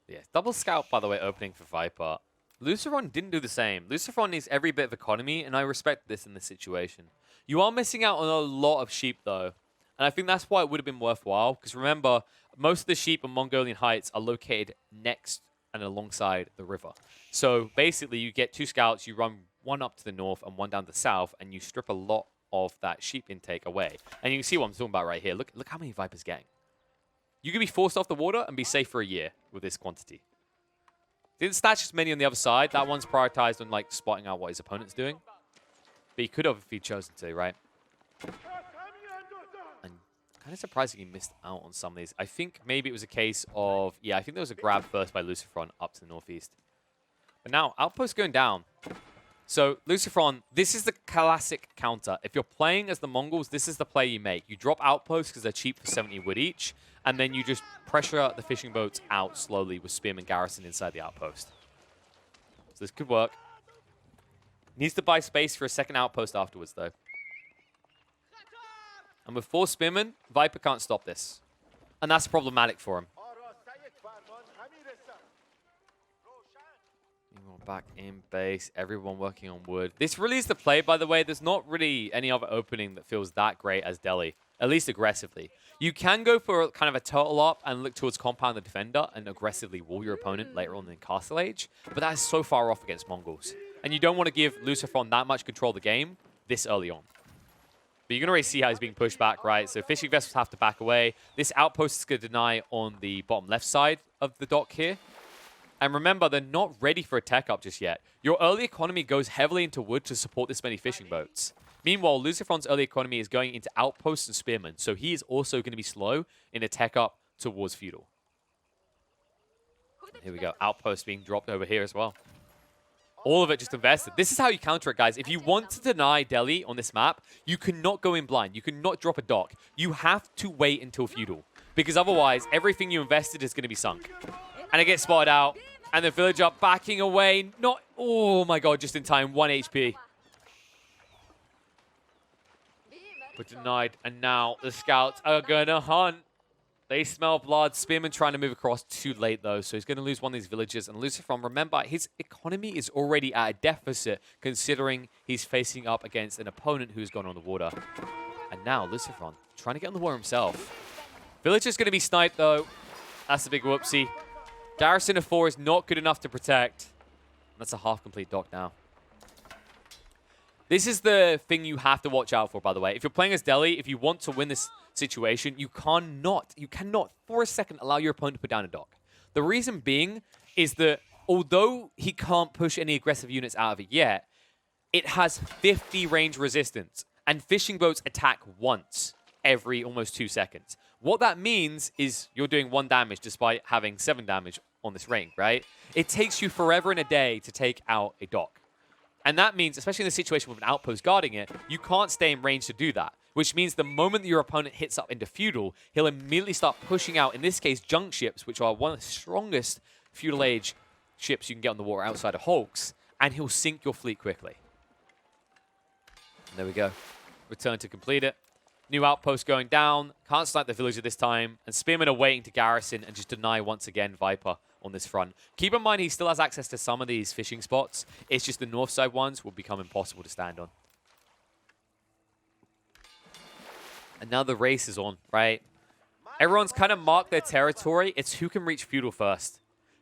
Yeah, double scout, by the way, opening for Viper. LucifroN didn't do the same. LucifroN needs every bit of economy, and I respect this in this situation. You are missing out on a lot of sheep, though. And I think that's why it would have been worthwhile, because remember, most of the sheep on Mongolian Heights are located next and alongside the river. So basically, you get 2 scouts, you run one up to the north and one down to the south, and you strip a lot of that sheep intake away. And you can see what I'm talking about right here. Look how many Vipers getting. You can be forced off the water and be safe for a year with this quantity. Didn't stash as many on the other side. That one's prioritized on like spotting out what his opponent's doing. But he could have if he'd chosen to, right? And kind of surprising he missed out on some of these. I think maybe it was a case of, yeah, I think there was a grab first by LucifroN up to the northeast. But now, Outpost going down. So, LucifroN, this is the classic counter. If you're playing as the Mongols, this is the play you make. You drop Outposts because they're cheap for 70 wood each, and then you just pressure the fishing boats out slowly with Spearman Garrison inside the Outpost. So this could work. Needs to buy space for a second Outpost afterwards, though. And with 4 Spearmen, Viper can't stop this. And that's problematic for him. Back in base, everyone working on wood. This really is the play, by the way. There's not really any other opening that feels that great as Delhi, at least aggressively. You can go for kind of a turtle up and look towards Compound the Defender and aggressively wall your opponent later on in Castle Age, but that is so far off against Mongols. And you don't want to give LucifroN that much control of the game this early on. But you can already see how he's being pushed back, right? So fishing vessels have to back away. This outpost is going to deny on the bottom left side of the dock here. And remember, they're not ready for a tech up just yet. Your early economy goes heavily into wood to support this many fishing boats. Meanwhile, LucifroN's early economy is going into outposts and spearmen, so he is also going to be slow in a tech up towards feudal. Here we go, outpost being dropped over here as well. All of it just invested. This is how you counter it, guys. If you want to deny Delhi on this map, you cannot go in blind. You cannot drop a dock. You have to wait until feudal, because otherwise, everything you invested is going to be sunk. And it gets spotted out. And the villager backing away. Not, oh my god, just in time. 1 HP. But denied. And now the scouts are going to hunt. They smell blood. Spearman trying to move across. Too late, though. So he's going to lose one of these villages. And LucifroN, remember, his economy is already at a deficit, considering he's facing up against an opponent who's gone on the water. And now LucifroN trying to get on the water himself. Villager's going to be sniped, though. That's a big whoopsie. Garrison of 4 is not good enough to protect. That's a half-complete dock now. This is the thing you have to watch out for, by the way. If you're playing as Delhi, if you want to win this situation, you cannot, for a second, allow your opponent to put down a dock. The reason being is that although he can't push any aggressive units out of it yet, it has 50 range resistance, and fishing boats attack once. every almost 2 seconds. What that means is you're doing 1 damage despite having 7 damage on this ring, right? It takes you forever and a day to take out a dock. And that means, especially in a situation with an outpost guarding it, you can't stay in range to do that. Which means the moment that your opponent hits up into feudal, he'll immediately start pushing out, in this case, junk ships, which are one of the strongest feudal age ships you can get on the water outside of hulks, and he'll sink your fleet quickly. And there we go. Return to complete it. New outpost going down. Can't snipe the villager this time. And Spearmen are waiting to garrison and just deny once again Viper on this front. Keep in mind he still has access to some of these fishing spots. It's just the north side ones will become impossible to stand on. And now the race is on, right? Everyone's kind of marked their territory. It's who can reach feudal first.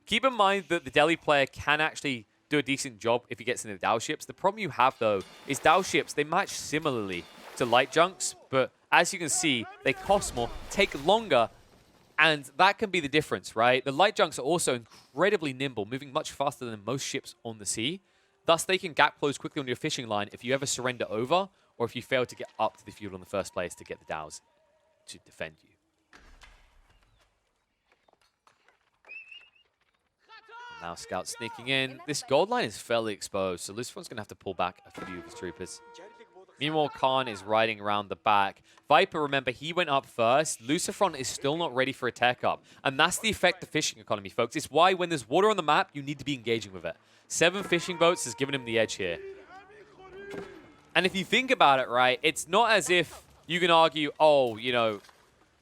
Keep in mind that the Delhi player can actually do a decent job if he gets into the Dao ships. The problem you have, though, is Dao ships, they match similarly to light junks, but as you can see, they cost more, take longer, and that can be the difference, right? The light junks are also incredibly nimble, moving much faster than most ships on the sea. Thus, they can gap close quickly on your fishing line if you ever surrender over, or if you fail to get up to the feudal in the first place to get the Daos to defend you. Now Scout sneaking in. This gold line is fairly exposed, so LucifroN's going to have to pull back a few of his troopers. Meanwhile, Khan is riding around the back. Viper, remember, he went up first. LucifroN is still not ready for a tech up. And that's the effect of fishing economy, folks. It's why when there's water on the map, you need to be engaging with it. 7 fishing boats has given him the edge here. And if you think about it, right, it's not as if you can argue, oh, you know,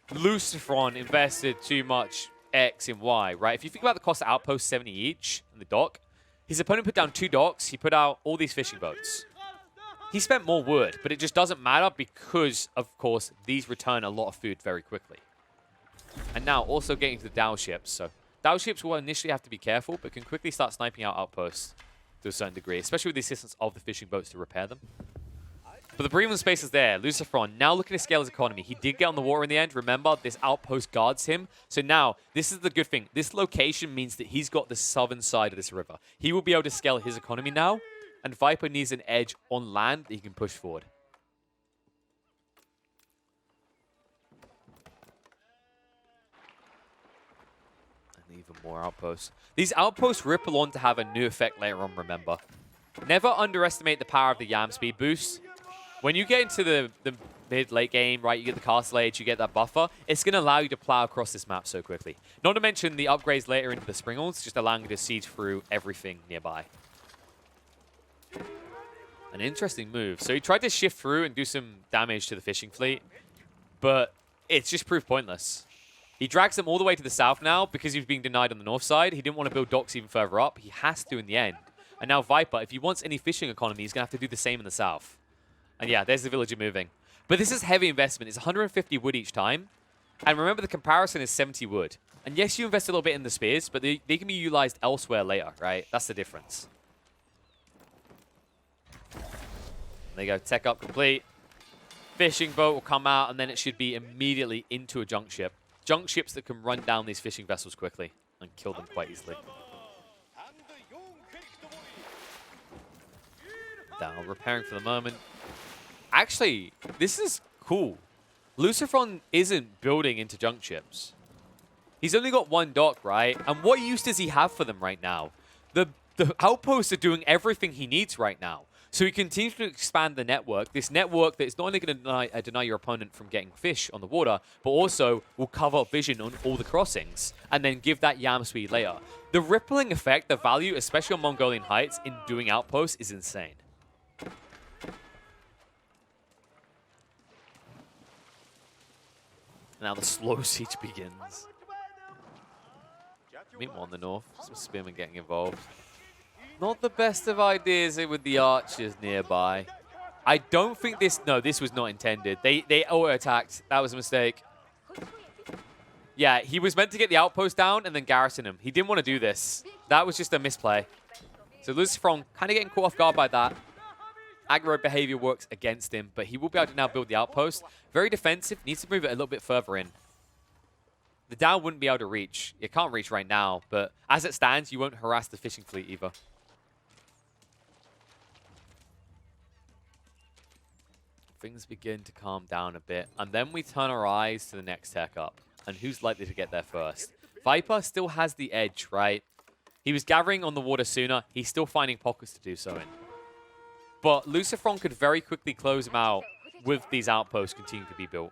LucifroN invested too much X and Y, right? If you think about the cost of outposts, 70 each in the dock, his opponent put down 2 docks, he put out all these fishing boats. He spent more wood, but it just doesn't matter because, of course, these return a lot of food very quickly. And now also getting to the Dao ships. So Dao ships will initially have to be careful, but can quickly start sniping out outposts to a certain degree, especially with the assistance of the fishing boats to repair them. But the breathing space is there. LucifroN now looking to scale his economy. He did get on the water in the end. Remember, this outpost guards him. So now, this is the good thing. This location means that he's got the southern side of this river. He will be able to scale his economy now. And Viper needs an edge on land that he can push forward. And even more outposts. These outposts ripple on to have a new effect later on, remember. Never underestimate the power of the Yam speed boost. When you get into the mid-late game, right, you get the castle age, you get that buffer, it's going to allow you to plow across this map so quickly. Not to mention the upgrades later into the Springles, just allowing you to siege through everything nearby. An interesting move. So he tried to shift through and do some damage to the fishing fleet, but it's just proved pointless. He drags them all the way to the south now because he was being denied on the north side. He didn't want to build docks even further up. He has to in the end. And now Viper, if he wants any fishing economy, he's going to have to do the same in the south. And yeah, there's the villager moving. But this is heavy investment. It's 150 wood each time. And remember, the comparison is 70 wood. And yes, you invest a little bit in the spears, but they can be utilized elsewhere later, right? That's the difference. There you go, tech up complete. Fishing boat will come out, and then it should be immediately into a junk ship. Junk ships that can run down these fishing vessels quickly and kill them quite easily. Down, repairing for the moment. Actually, this is cool. LucifroN isn't building into junk ships. He's only got 1 dock, right? And what use does he have for them right now? The outposts are doing everything he needs right now. So he continues to expand the network. This network that is not only going to deny your opponent from getting fish on the water, but also will cover vision on all the crossings and then give that Yam speed later. The rippling effect, the value, especially on Mongolian Heights, in doing outposts is insane. Now the slow siege begins. Meanwhile in the north, some spearmen getting involved. Not the best of ideas with the archers nearby. I don't think this... No, this was not intended. They auto-attacked. That was a mistake. Yeah, he was meant to get the outpost down and then garrison him. He didn't want to do this. That was just a misplay. So LucifroN kind of getting caught off guard by that. Aggro behavior works against him, but he will be able to now build the outpost. Very defensive. Needs to move it a little bit further in. The Dao wouldn't be able to reach. It can't reach right now, but as it stands, you won't harass the fishing fleet either. things begin to calm down a bit. And then we turn our eyes to the next tech up. And who's likely to get there first? Viper still has the edge, right? He was gathering on the water sooner. He's still finding pockets to do so in. But LucifroN could very quickly close him out with these outposts continuing to be built.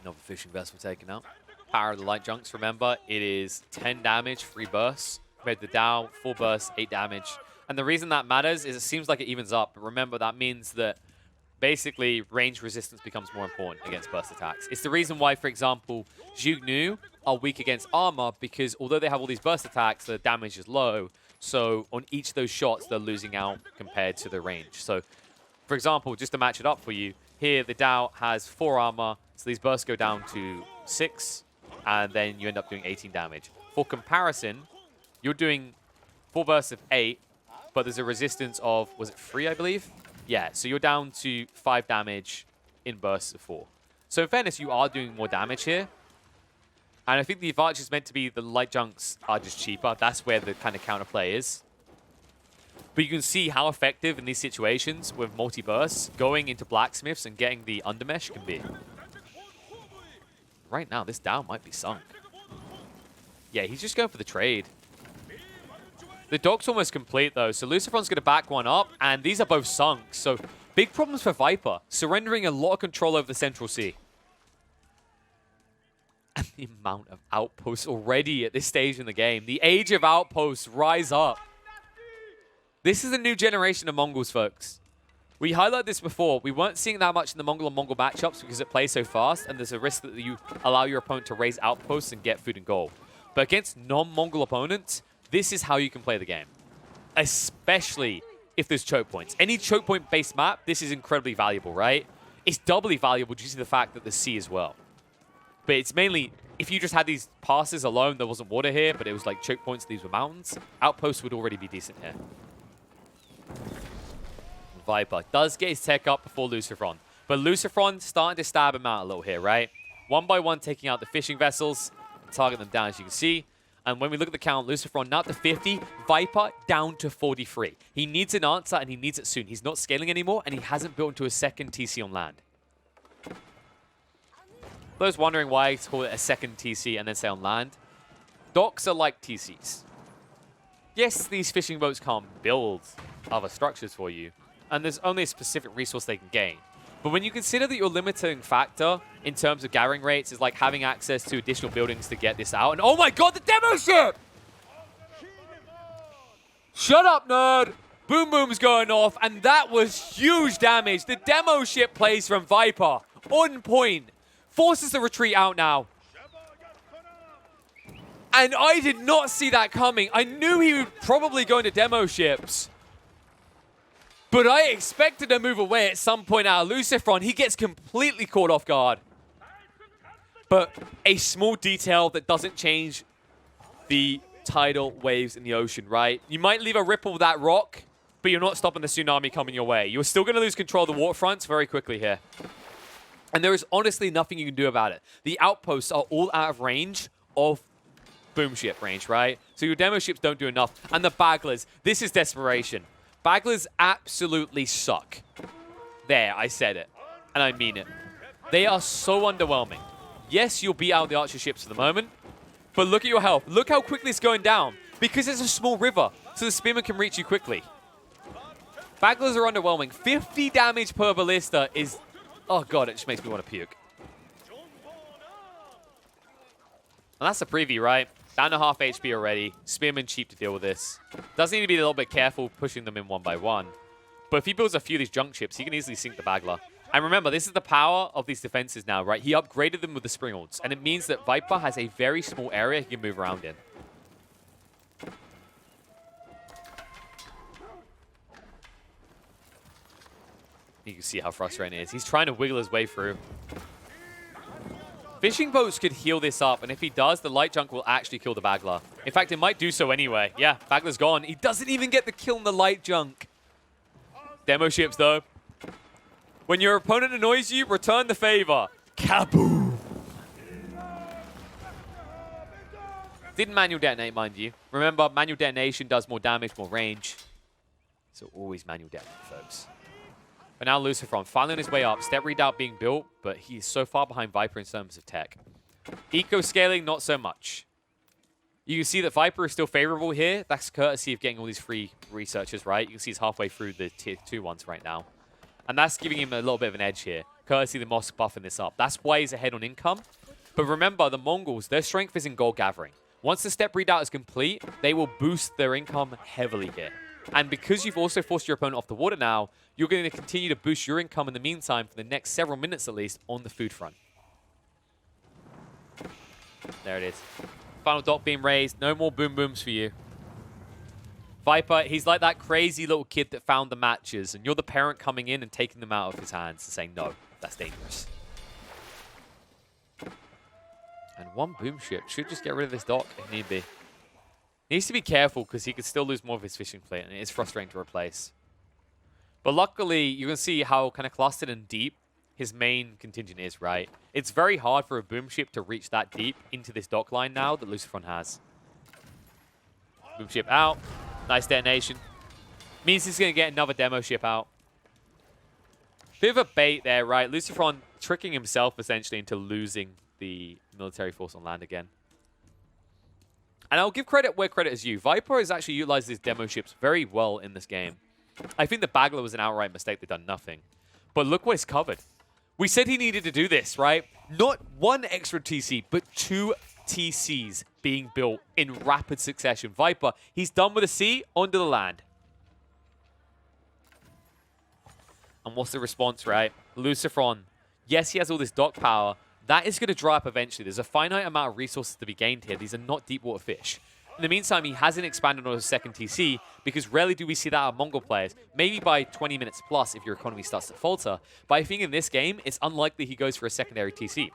Another fishing vessel taken out. Power of the light junks, remember, it is 10 damage, 3 bursts. Compared to the Dow, 4 bursts, 8 damage. And the reason that matters is it seems like it evens up. But remember, that means that basically range resistance becomes more important against burst attacks. It's the reason why, for example, Zhugnu are weak against armor, because although they have all these burst attacks, the damage is low. So on each of those shots, they're losing out compared to the range. So, for example, just to match it up for you, here the Dow has 4 armor, so these bursts go down to 6, and then you end up doing 18 damage. For comparison, you're doing 4 bursts of 8, but there's a resistance of, was it 3, I believe? Yeah, so you're down to 5 damage in bursts of 4. So in fairness, you are doing more damage here. And I think the advantage is meant to be the light junks are just cheaper. That's where the kind of counterplay is. But you can see how effective in these situations with multi-bursts, going into blacksmiths and getting the undermesh can be. Right now, this Dow might be sunk. Yeah, he's just going for the trade. The dock's almost complete, though, so LucifroN's going to back one up, and these are both sunk. So, big problems for Viper, surrendering a lot of control over the Central Sea. And the amount of outposts already at this stage in the game. The age of outposts rise up. This is a new generation of Mongols, folks. We highlighted this before. We weren't seeing that much in the Mongol and Mongol matchups because it plays so fast, and there's a risk that you allow your opponent to raise outposts and get food and gold. But against non-Mongol opponents, this is how you can play the game. Especially if there's choke points. Any choke point-based map, this is incredibly valuable, right? It's doubly valuable due to the fact that the sea as well. But it's mainly, if you just had these passes alone, there wasn't water here, but it was like choke points, these were mountains, outposts would already be decent here. Viper does get his tech up before LucifroN. But LucifroN starting to stab him out a little here, right? One by one taking out the fishing vessels, target them down as you can see. And when we look at the count, LucifroN now to 50, Viper down to 43. He needs an answer, and he needs it soon. He's not scaling anymore, and he hasn't built into a second TC on land. Those wondering why I call it a second TC and then say on land, docks are like TCs. Yes, these fishing boats can't build other structures for you, and there's only a specific resource they can gain. But when you consider that your limiting factor in terms of gathering rates is like having access to additional buildings to get this out, and oh my god, the demo ship! Shut up, nerd! Boom Boom's going off, and that was huge damage. The demo ship plays from Viper. On point. Forces the retreat out now. And I did not see that coming. I knew he would probably go into demo ships. But I expected to move away at some point out of LucifroN. He gets completely caught off guard. But a small detail that doesn't change the tidal waves in the ocean, right? You might leave a ripple with that rock, but you're not stopping the tsunami coming your way. You're still going to lose control of the waterfronts very quickly here. And there is honestly nothing you can do about it. The outposts are all out of range of boom ship range, right? So your demo ships don't do enough. And the Baglers, this is desperation. Baglers absolutely suck. There, I said it. And I mean it. They are so underwhelming. Yes, you'll beat out the archer ships for the moment, but look at your health. Look how quickly it's going down. Because it's a small river, so the spearman can reach you quickly. Baglers are underwhelming. 50 damage per ballista is... Oh god, it just makes me want to puke. And that's the preview, right? Down to half HP already. Spearman cheap to deal with this. Does need to be a little bit careful pushing them in one by one. But if he builds a few of these junk ships, he can easily sink the Bagler. And remember, this is the power of these defenses now, right? He upgraded them with the Springolds. And it means that Viper has a very small area he can move around in. You can see how frustrating it is. He's trying to wiggle his way through. Fishing boats could heal this up, and if he does, the light junk will actually kill the Bagler. In fact, it might do so anyway. Yeah, Bagler's gone. He doesn't even get the kill on the light junk. Demo ships, though. When your opponent annoys you, return the favor. Kaboom! Didn't manual detonate, mind you. Remember, manual detonation does more damage, more range. So always manual detonate, folks. But now LucifroN finally on his way up. Step redoubt being built, but he's so far behind Viper in terms of tech. Eco scaling, not so much. You can see that Viper is still favorable here. That's courtesy of getting all these free researchers, right? You can see he's halfway through the tier 2 ones right now. And that's giving him a little bit of an edge here. Courtesy of the Moss buffing this up. That's why he's ahead on income. But remember, the Mongols, their strength is in gold gathering. Once the step redoubt is complete, they will boost their income heavily here. And because you've also forced your opponent off the water now, you're going to continue to boost your income in the meantime for the next several minutes at least on the food front. There it is. Final dock being raised. No more boom booms for you. Viper, he's like that crazy little kid that found the matches, and you're the parent coming in and taking them out of his hands and saying, no, that's dangerous. And one boom ship should just get rid of this dock if need be. He needs to be careful because he could still lose more of his fishing fleet, and it is frustrating to replace. But luckily, you can see how kind of clustered and deep his main contingent is, right? It's very hard for a boom ship to reach that deep into this dock line now that LucifroN has. Boom ship out. Nice detonation. Means he's going to get another demo ship out. Bit of a bait there, right? LucifroN tricking himself essentially into losing the military force on land again. And I'll give credit where credit is due. Viper has actually utilized his demo ships very well in this game. I think the Bagler was an outright mistake. They've done nothing. But look what it's covered. We said he needed to do this, right? Not one extra TC, but 2 TCs being built in rapid succession. Viper, he's done with the sea, onto the land. And what's the response, right? LucifroN, yes, he has all this dock power. That is going to dry up eventually. There's a finite amount of resources to be gained here. These are not deep water fish. In the meantime, he hasn't expanded on his second TC because rarely do we see that out of Mongol players. Maybe by 20 minutes plus if your economy starts to falter. But I think in this game, it's unlikely he goes for a secondary TC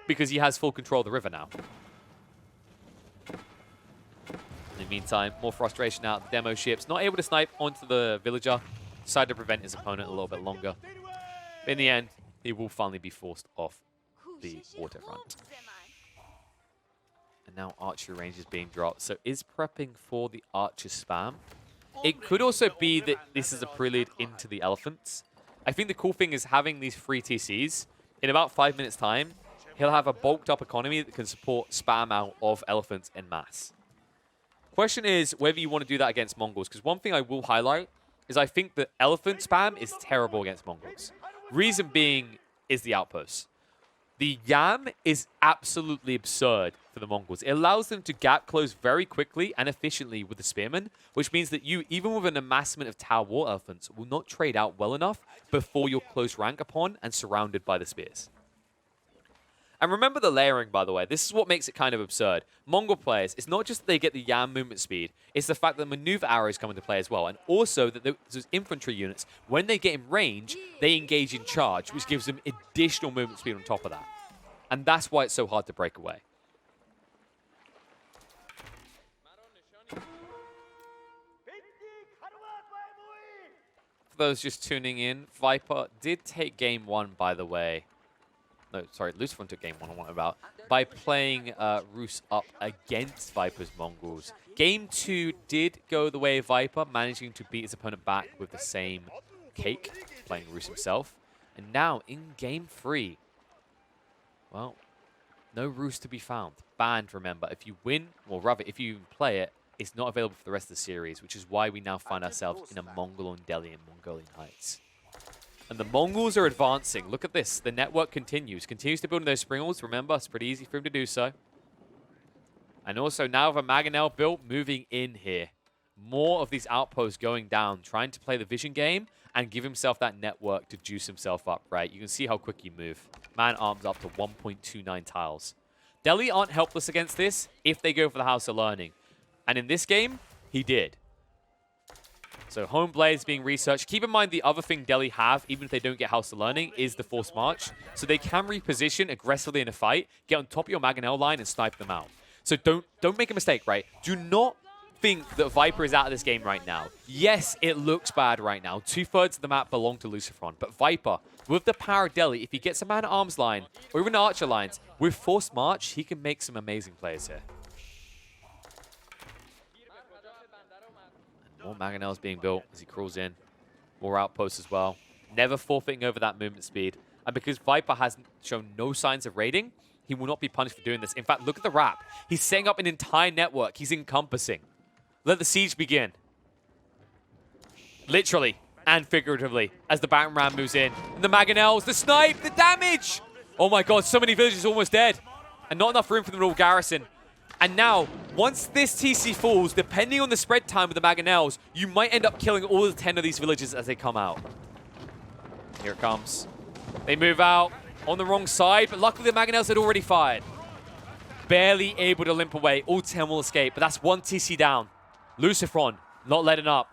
because he has full control of the river now. In the meantime, more frustration out of the demo ships. Not able to snipe onto the villager. Decided to prevent his opponent a little bit longer. But in the end, he will finally be forced off the waterfront. And now archery range is being dropped. So is prepping for the archer spam. It could also be that this is a prelude into the elephants. I think the cool thing is having these free TCs. In about 5 minutes time, he'll have a bulked up economy that can support spam out of elephants en masse. Question is whether you want to do that against Mongols. Because one thing I will highlight is I think that elephant spam is terrible against Mongols. Reason being is the outposts. The Yam is absolutely absurd for the Mongols. It allows them to gap close very quickly and efficiently with the Spearmen, which means that you, even with an amassment of Tower War Elephants, will not trade out well enough before you're close rank upon and surrounded by the spears. And remember the layering, by the way. This is what makes it kind of absurd. Mongol players, it's not just that they get the Yam movement speed, it's the fact that maneuver arrows come into play as well. And also that those infantry units, when they get in range, they engage in charge, which gives them additional movement speed on top of that. And that's why it's so hard to break away. For those just tuning in, Viper did take game 1, by the way. No, sorry, LucifroN took game 1, I'm about. By playing Rus up against Viper's Mongols. Game 2 did go the way of Viper, managing to beat his opponent back with the same cake, playing Rus himself. And now, in game 3, well, no Rus to be found. Banned, remember. If you win, or rather, if you play it, it's not available for the rest of the series, which is why we now find ourselves in a Mongol on Delhi and Mongolian Heights. And the Mongols are advancing. Look at this. The network continues. Continues to build in those springles. Remember, it's pretty easy for him to do so. And also, now with a Mangonel built, moving in here. More of these outposts going down, trying to play the vision game and give himself that network to juice himself up, right? You can see how quick he move. Man arms up to 1.29 tiles. Delhi aren't helpless against this if they go for the House of Learning. And in this game, he did. So Home Blades being researched. Keep in mind the other thing Delhi have, even if they don't get House of Learning, is the Forced March. So they can reposition aggressively in a fight, get on top of your Mangonel line and snipe them out. So don't make a mistake, right? Do not think that Viper is out of this game right now. Yes, it looks bad right now. 2/3 of the map belong to LucifroN. But Viper, with the power of Delhi, if he gets a man-at-arms line or even archer lines, with Forced March, he can make some amazing plays here. More Mangonels being built as he crawls in. More outposts as well. Never forfeiting over that movement speed. And because Viper has shown no signs of raiding, he will not be punished for doing this. In fact, look at the wrap. He's setting up an entire network. He's encompassing. Let the siege begin. Literally and figuratively as the battering ram moves in. And the Mangonels, the snipe, the damage! Oh my god, so many villages almost dead. And not enough room for the little garrison. And now, once this TC falls, depending on the spread time with the Mangonels, you might end up killing all the 10 of these villages as they come out. Here it comes. They move out on the wrong side, but luckily the Mangonels had already fired. Barely able to limp away. All 10 will escape, but that's one TC down. LucifroN, not letting up.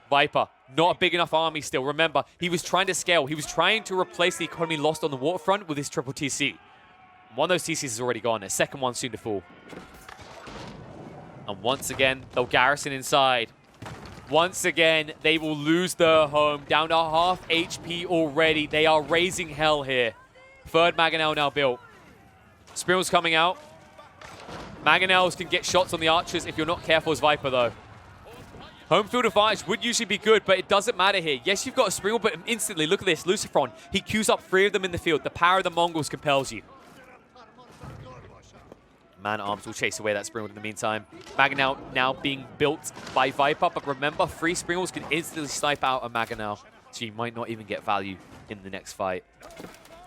Viper, not a big enough army still. Remember, he was trying to scale. He was trying to replace the economy lost on the waterfront with his triple TC. One of those TCs is already gone. A second one soon to fall. And once again, they'll garrison inside. Once again, they will lose their home. Down to half HP already. They are raising hell here. Third Mangonel now built. Spiral's coming out. Mangonels can get shots on the archers if you're not careful as Viper, though. Home field advantage would usually be good, but it doesn't matter here. Yes, you've got a Spiral, but instantly, look at this. LucifroN, he queues up 3 of them in the field. The power of the Mongols compels you. Man-at-arms will chase away that Spiral in the meantime. Mangonel now being built by Viper, but remember, 3 Spirals can instantly snipe out a Mangonel, so you might not even get value in the next fight.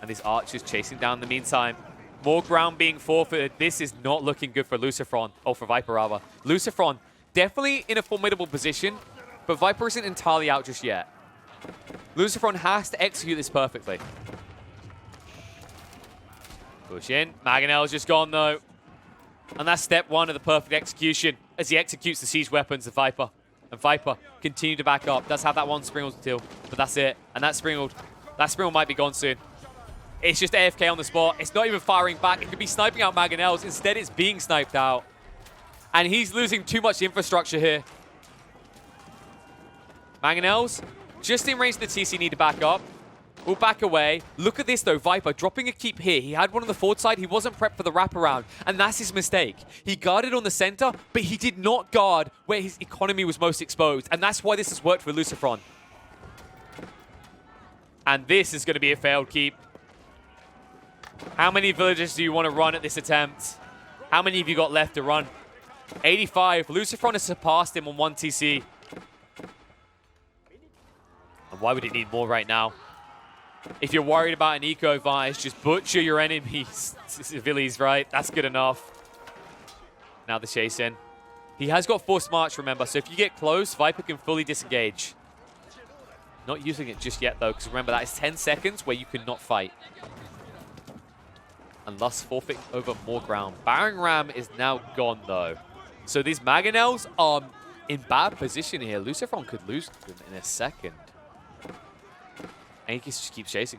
And these archers chasing down in the meantime. More ground being forfeited. This is not looking good for LucifroN, or for Viper rather. LucifroN definitely in a formidable position, but Viper isn't entirely out just yet. LucifroN has to execute this perfectly. Push in. Mangonel's just gone though. And that's step 1 of the perfect execution as he executes the siege weapons of Viper. And Viper continue to back up. Does have that one Springle to deal, but that's it. And that Springle might be gone soon. It's just AFK on the spot. It's not even firing back. It could be sniping out Mangonels. Instead, it's being sniped out. And he's losing too much infrastructure here. Mangonels, just in range of the TC, need to back up. We'll back away. Look at this, though. Viper dropping a keep here. He had one on the forward side. He wasn't prepped for the wraparound. And that's his mistake. He guarded on the center, but he did not guard where his economy was most exposed. And that's why this has worked for LucifroN. And this is going to be a failed keep. How many villages do you want to run at this attempt? How many have you got left to run? 85. LucifroN has surpassed him on 1 TC. And why would it need more right now? If you're worried about an eco advantage, just butcher your enemies. Civilians, right? That's good enough. Now the chase in. He has got forced march, remember. So if you get close, Viper can fully disengage. Not using it just yet, though, because remember, that is 10 seconds where you cannot fight. And thus forfeiting over more ground. Battering ram is now gone, though. So these Mangonels are in bad position here. LucifroN could lose them in a second. And he just keeps chasing.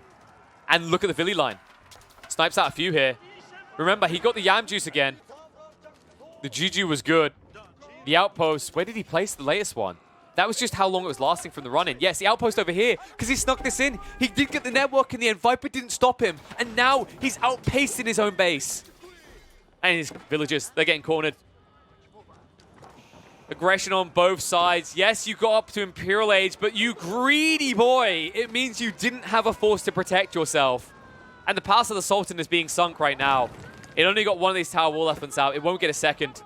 And look at the Villi line. Snipes out a few here. Remember, he got the Yam Juice again. The GG was good. The outpost, where did he place the latest one? That was just how long it was lasting from the run-in. Yes, the outpost over here, because he snuck this in. He did get the network in the end. Viper didn't stop him. And now he's outpaced in his own base. And his villagers, they're getting cornered. Aggression on both sides. Yes, you got up to Imperial Age, but you greedy boy. It means you didn't have a force to protect yourself. And the Palace of the Sultan is being sunk right now. It only got one of these tower wall elephants out. It won't get a second.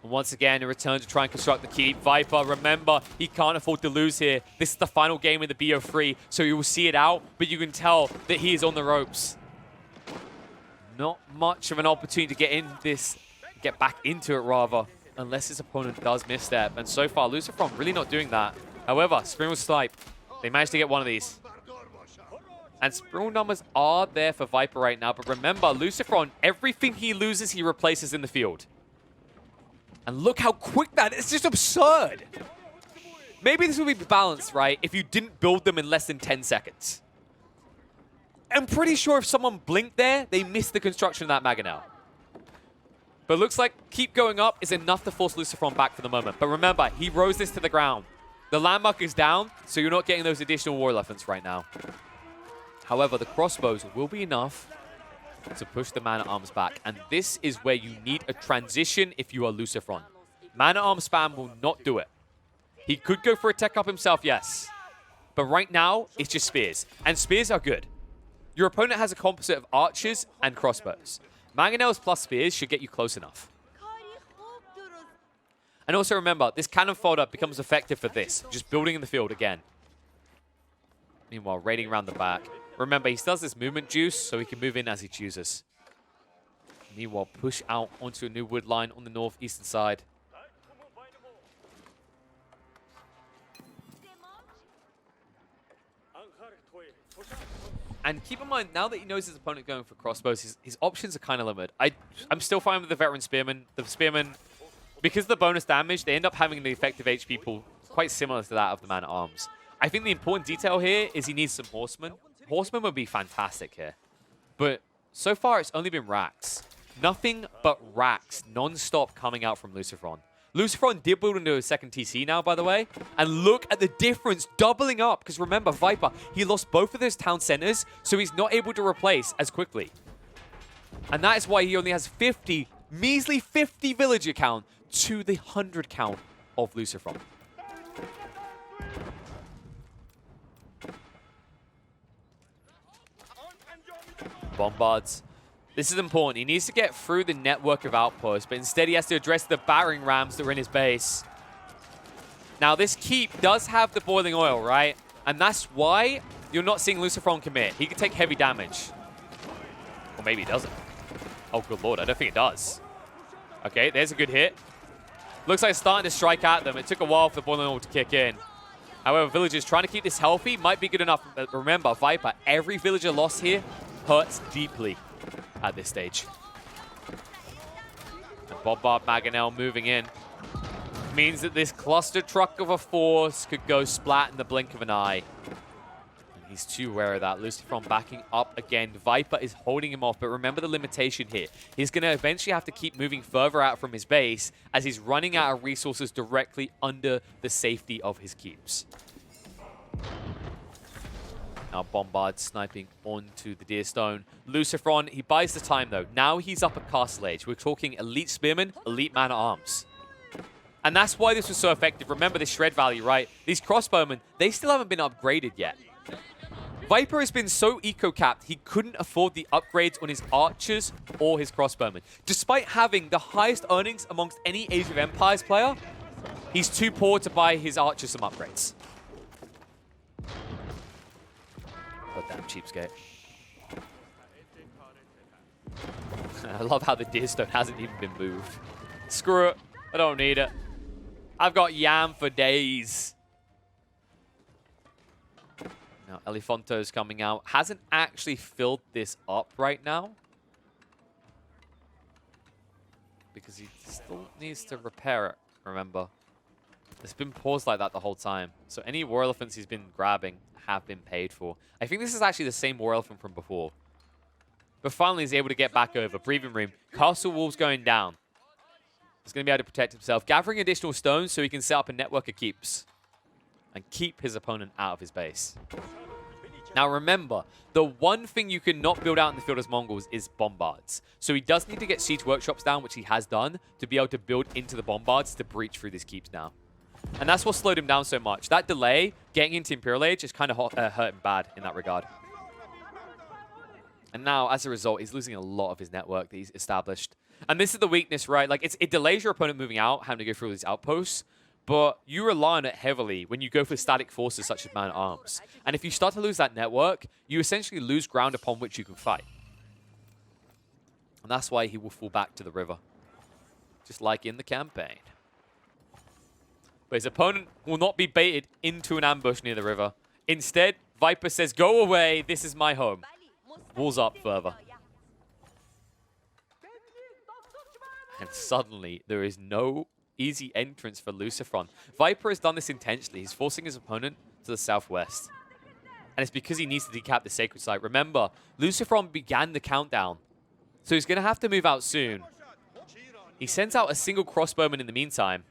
And once again, a return to try and construct the keep. Viper, remember, he can't afford to lose here. This is the final game in the BO3, so you will see it out, but you can tell that he is on the ropes. Not much of an opportunity to get back into it, rather, unless his opponent does misstep. And so far, LucifroN really not doing that. However, Spiral Snipe, they managed to get one of these. And Spiral numbers are there for Viper right now, but remember, LucifroN, everything he loses, he replaces in the field. And look how quick that is. It's just absurd. Maybe this would be balanced, right, if you didn't build them in less than 10 seconds. I'm pretty sure if someone blinked there, they missed the construction of that Mangonel. But looks like keep going up is enough to force LucifroN back for the moment. But remember, he rose this to the ground. The landmark is down, so you're not getting those additional war elephants right now. However, the crossbows will be enough to push the man-at-arms back. And this is where you need a transition if you are LucifroN. Man-at-arm spam will not do it. He could go for a tech up himself, yes. But right now, it's just spears. And spears are good. Your opponent has a composite of archers and crossbows. Mangonels plus spears should get you close enough. And also remember, this cannon folder becomes effective for this. Just building in the field again. Meanwhile, raiding around the back. Remember, he still has this movement juice, so he can move in as he chooses. Meanwhile, push out onto a new wood line on the northeastern side. And keep in mind, now that he knows his opponent going for crossbows, his options are kind of limited. I'm still fine with the veteran spearman. The spearman, because of the bonus damage, they end up having the effective HP pool quite similar to that of the man-at-arms. I think the important detail here is he needs some horsemen. Horsemen would be fantastic here. But so far, it's only been racks. Nothing but racks non-stop coming out from LucifroN. LucifroN did build into a second TC now, by the way. And look at the difference doubling up. Because remember, Viper, he lost both of those town centers, so he's not able to replace as quickly. And that is why he only has 50, measly 50 villager count to the 100 count of LucifroN. Bombards. This is important. He needs to get through the network of outposts, but instead he has to address the battering rams that are in his base. Now, this keep does have the boiling oil, right? And that's why you're not seeing LucifroN commit. He can take heavy damage. Or maybe he doesn't. Oh, good lord. I don't think it does. Okay, there's a good hit. Looks like it's starting to strike at them. It took a while for the boiling oil to kick in. However, villagers trying to keep this healthy might be good enough. But remember, Viper, every villager lost here hurts deeply at this stage. And Bombard Mangonel moving in means that this cluster truck of a force could go splat in the blink of an eye. And he's too aware of that. LucifroN backing up again. Viper is holding him off, but remember the limitation here. He's going to eventually have to keep moving further out from his base as he's running out of resources directly under the safety of his keeps. Now Bombard sniping onto the Deerstone. LucifroN, he buys the time though. Now he's up at Castle Age. We're talking elite spearmen, elite man-at-arms. And that's why this was so effective. Remember the Shred Value, right? These crossbowmen, they still haven't been upgraded yet. Viper has been so eco-capped, he couldn't afford the upgrades on his archers or his crossbowmen. Despite having the highest earnings amongst any Age of Empires player, he's too poor to buy his archers some upgrades. God damn cheapskate. I love how the Deerstone hasn't even been moved. Screw it. I don't need it. I've got yam for days. Now, Elifonto's coming out. Hasn't actually filled this up right now. Because he still needs to repair it, remember. It's been paused like that the whole time. So any War Elephants he's been grabbing have been paid for. I think this is actually the same War Elephant from before. But finally he's able to get back over. Breathing room. Castle walls going down. He's going to be able to protect himself. Gathering additional stones so he can set up a network of keeps. And keep his opponent out of his base. Now remember, the one thing you cannot build out in the field as Mongols is bombards. So he does need to get siege workshops down, which he has done, to be able to build into the bombards to breach through these keeps now. And that's what slowed him down so much. That delay, getting into Imperial Age, is kind of hurt him bad in that regard. And now, as a result, he's losing a lot of his network that he's established. And this is the weakness, right? Like, it delays your opponent moving out, having to go through these outposts. But you rely on it heavily when you go for static forces such as man-at-arms. And if you start to lose that network, you essentially lose ground upon which you can fight. And that's why he will fall back to the river. Just like in the campaign. But his opponent will not be baited into an ambush near the river. Instead, Viper says, go away, this is my home. Walls up further. And suddenly, there is no easy entrance for LucifroN. Viper has done this intentionally. He's forcing his opponent to the southwest. And it's because he needs to decap the sacred site. Remember, LucifroN began the countdown. So he's going to have to move out soon. He sends out a single crossbowman in the meantime.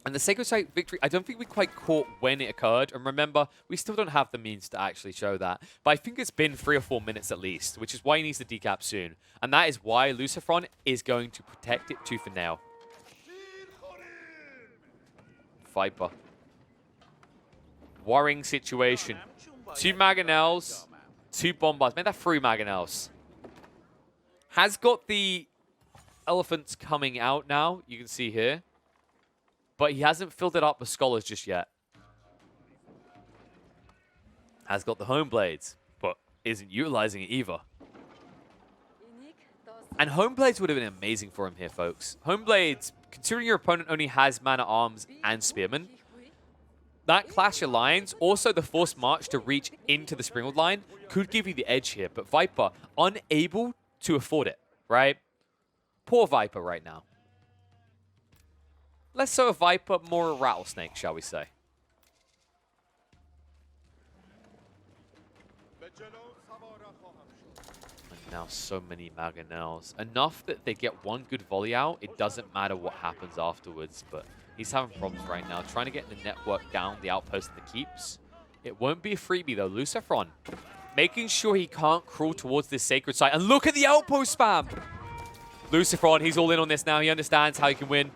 And the sacred site victory, I don't think we quite caught when it occurred. And remember, we still don't have the means to actually show that. But I think it's been 3 or 4 minutes at least, which is why he needs to decap soon. And that is why LucifroN is going to protect it tooth and nail. Viper. Worrying situation. 2 Mangonels, 2 Bombards. Made that 3 Mangonels. Has got the elephants coming out now, you can see here. But he hasn't filled it up with scholars just yet. Has got the home blades, but isn't utilizing it either. And home blades would have been amazing for him here, folks. Home blades, considering your opponent only has man-at-arms and spearmen, that clash of lines, also the forced march to reach into the Springald line, could give you the edge here. But Viper, unable to afford it, right? Poor Viper right now. Less so a Viper, more a rattlesnake, shall we say. And now so many Mangonels. Enough that they get one good volley out. It doesn't matter what happens afterwards, but he's having problems right now. Trying to get the network down the outpost of the keeps. It won't be a freebie, though. LucifroN making sure he can't crawl towards this sacred site. And look at the outpost spam! LucifroN, he's all in on this now. He understands how he can win.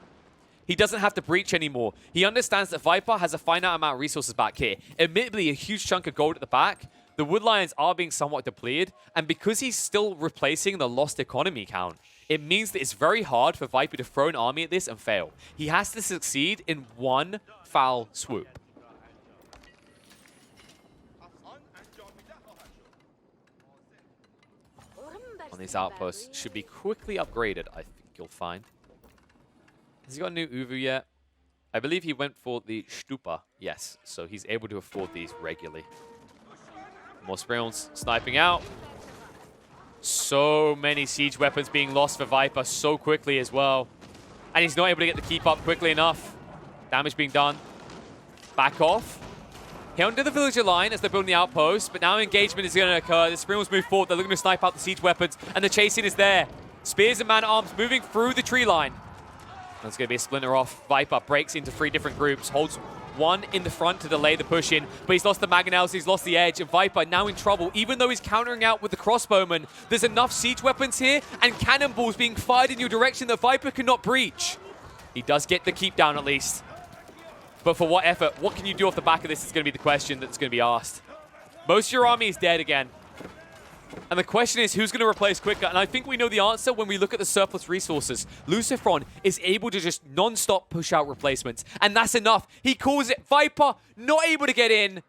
He doesn't have to breach anymore. He understands that Viper has a finite amount of resources back here. Admittedly, a huge chunk of gold at the back. The Wood Lions are being somewhat depleted. And because he's still replacing the lost economy count, it means that it's very hard for Viper to throw an army at this and fail. He has to succeed in one foul swoop. On these outposts, should be quickly upgraded, I think you'll find. Has he got a new Uvu yet? I believe he went for the Stupa. Yes, so he's able to afford these regularly. More Springals sniping out. So many siege weapons being lost for Viper so quickly as well. And he's not able to get the keep up quickly enough. Damage being done. Back off. Here under the villager line as they're building the outpost, but now engagement is going to occur. The Springals move forward. They're looking to snipe out the siege weapons, and the chasing is there. Spears and man-at-arms moving through the tree line. There's going to be a splinter off. Viper breaks into 3 different groups, holds one in the front to delay the push in, but he's lost the Mangonels, he's lost the edge, and Viper now in trouble, even though he's countering out with the crossbowman. There's enough siege weapons here, and cannonballs being fired in your direction that Viper cannot breach. He does get the keep down at least. But for what effort? What can you do off the back of this is going to be the question that's going to be asked. Most of your army is dead again. And the question is, who's going to replace quicker? And I think we know the answer when we look at the surplus resources. LucifroN is able to just non-stop push out replacements. And that's enough. He calls it. Viper not able to get in.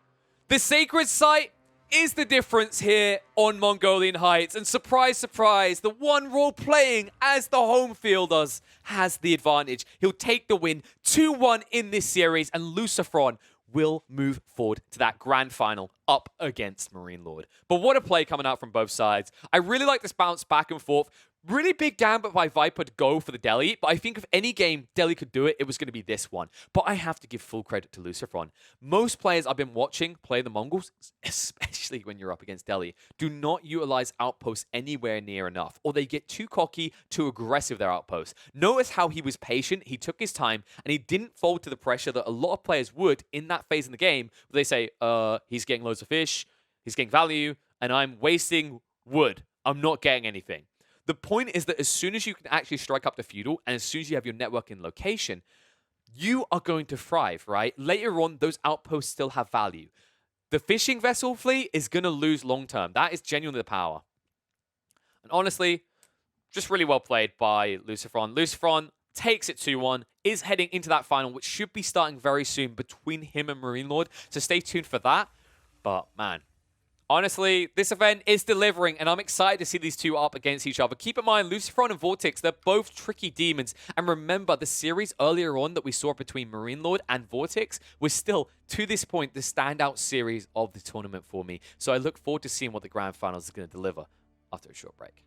The sacred site is the difference here on Mongolian Heights. And surprise, surprise, the one role playing as the home fielders has the advantage. He'll take the win 2-1 in this series. And LucifroN will move forward to that grand final up against Marine Lord. But what a play coming out from both sides. I really like this bounce back and forth. Really big gambit by Viper to go for the Delhi, but I think if any game Delhi could do it, it was going to be this one. But I have to give full credit to LucifroN. Most players I've been watching play the Mongols, especially when you're up against Delhi, do not utilize outposts anywhere near enough, or they get too cocky, too aggressive their outposts. Notice how he was patient, he took his time, and he didn't fold to the pressure that a lot of players would in that phase in the game, where they say, he's getting loads of fish, he's getting value, and I'm wasting wood. I'm not getting anything. The point is that as soon as you can actually strike up the feudal, and as soon as you have your network in location, you are going to thrive, right? Later on, those outposts still have value. The fishing vessel fleet is going to lose long term. That is genuinely the power. And honestly, just really well played by LucifroN. LucifroN takes it 2-1, is heading into that final, which should be starting very soon between him and Marine Lord. So stay tuned for that. But man, honestly, this event is delivering, and I'm excited to see these two up against each other. Keep in mind, LucifroN and Vortex, they're both tricky demons. And remember, the series earlier on that we saw between Marine Lord and Vortex was still, to this point, the standout series of the tournament for me. So I look forward to seeing what the Grand Finals is going to deliver after a short break.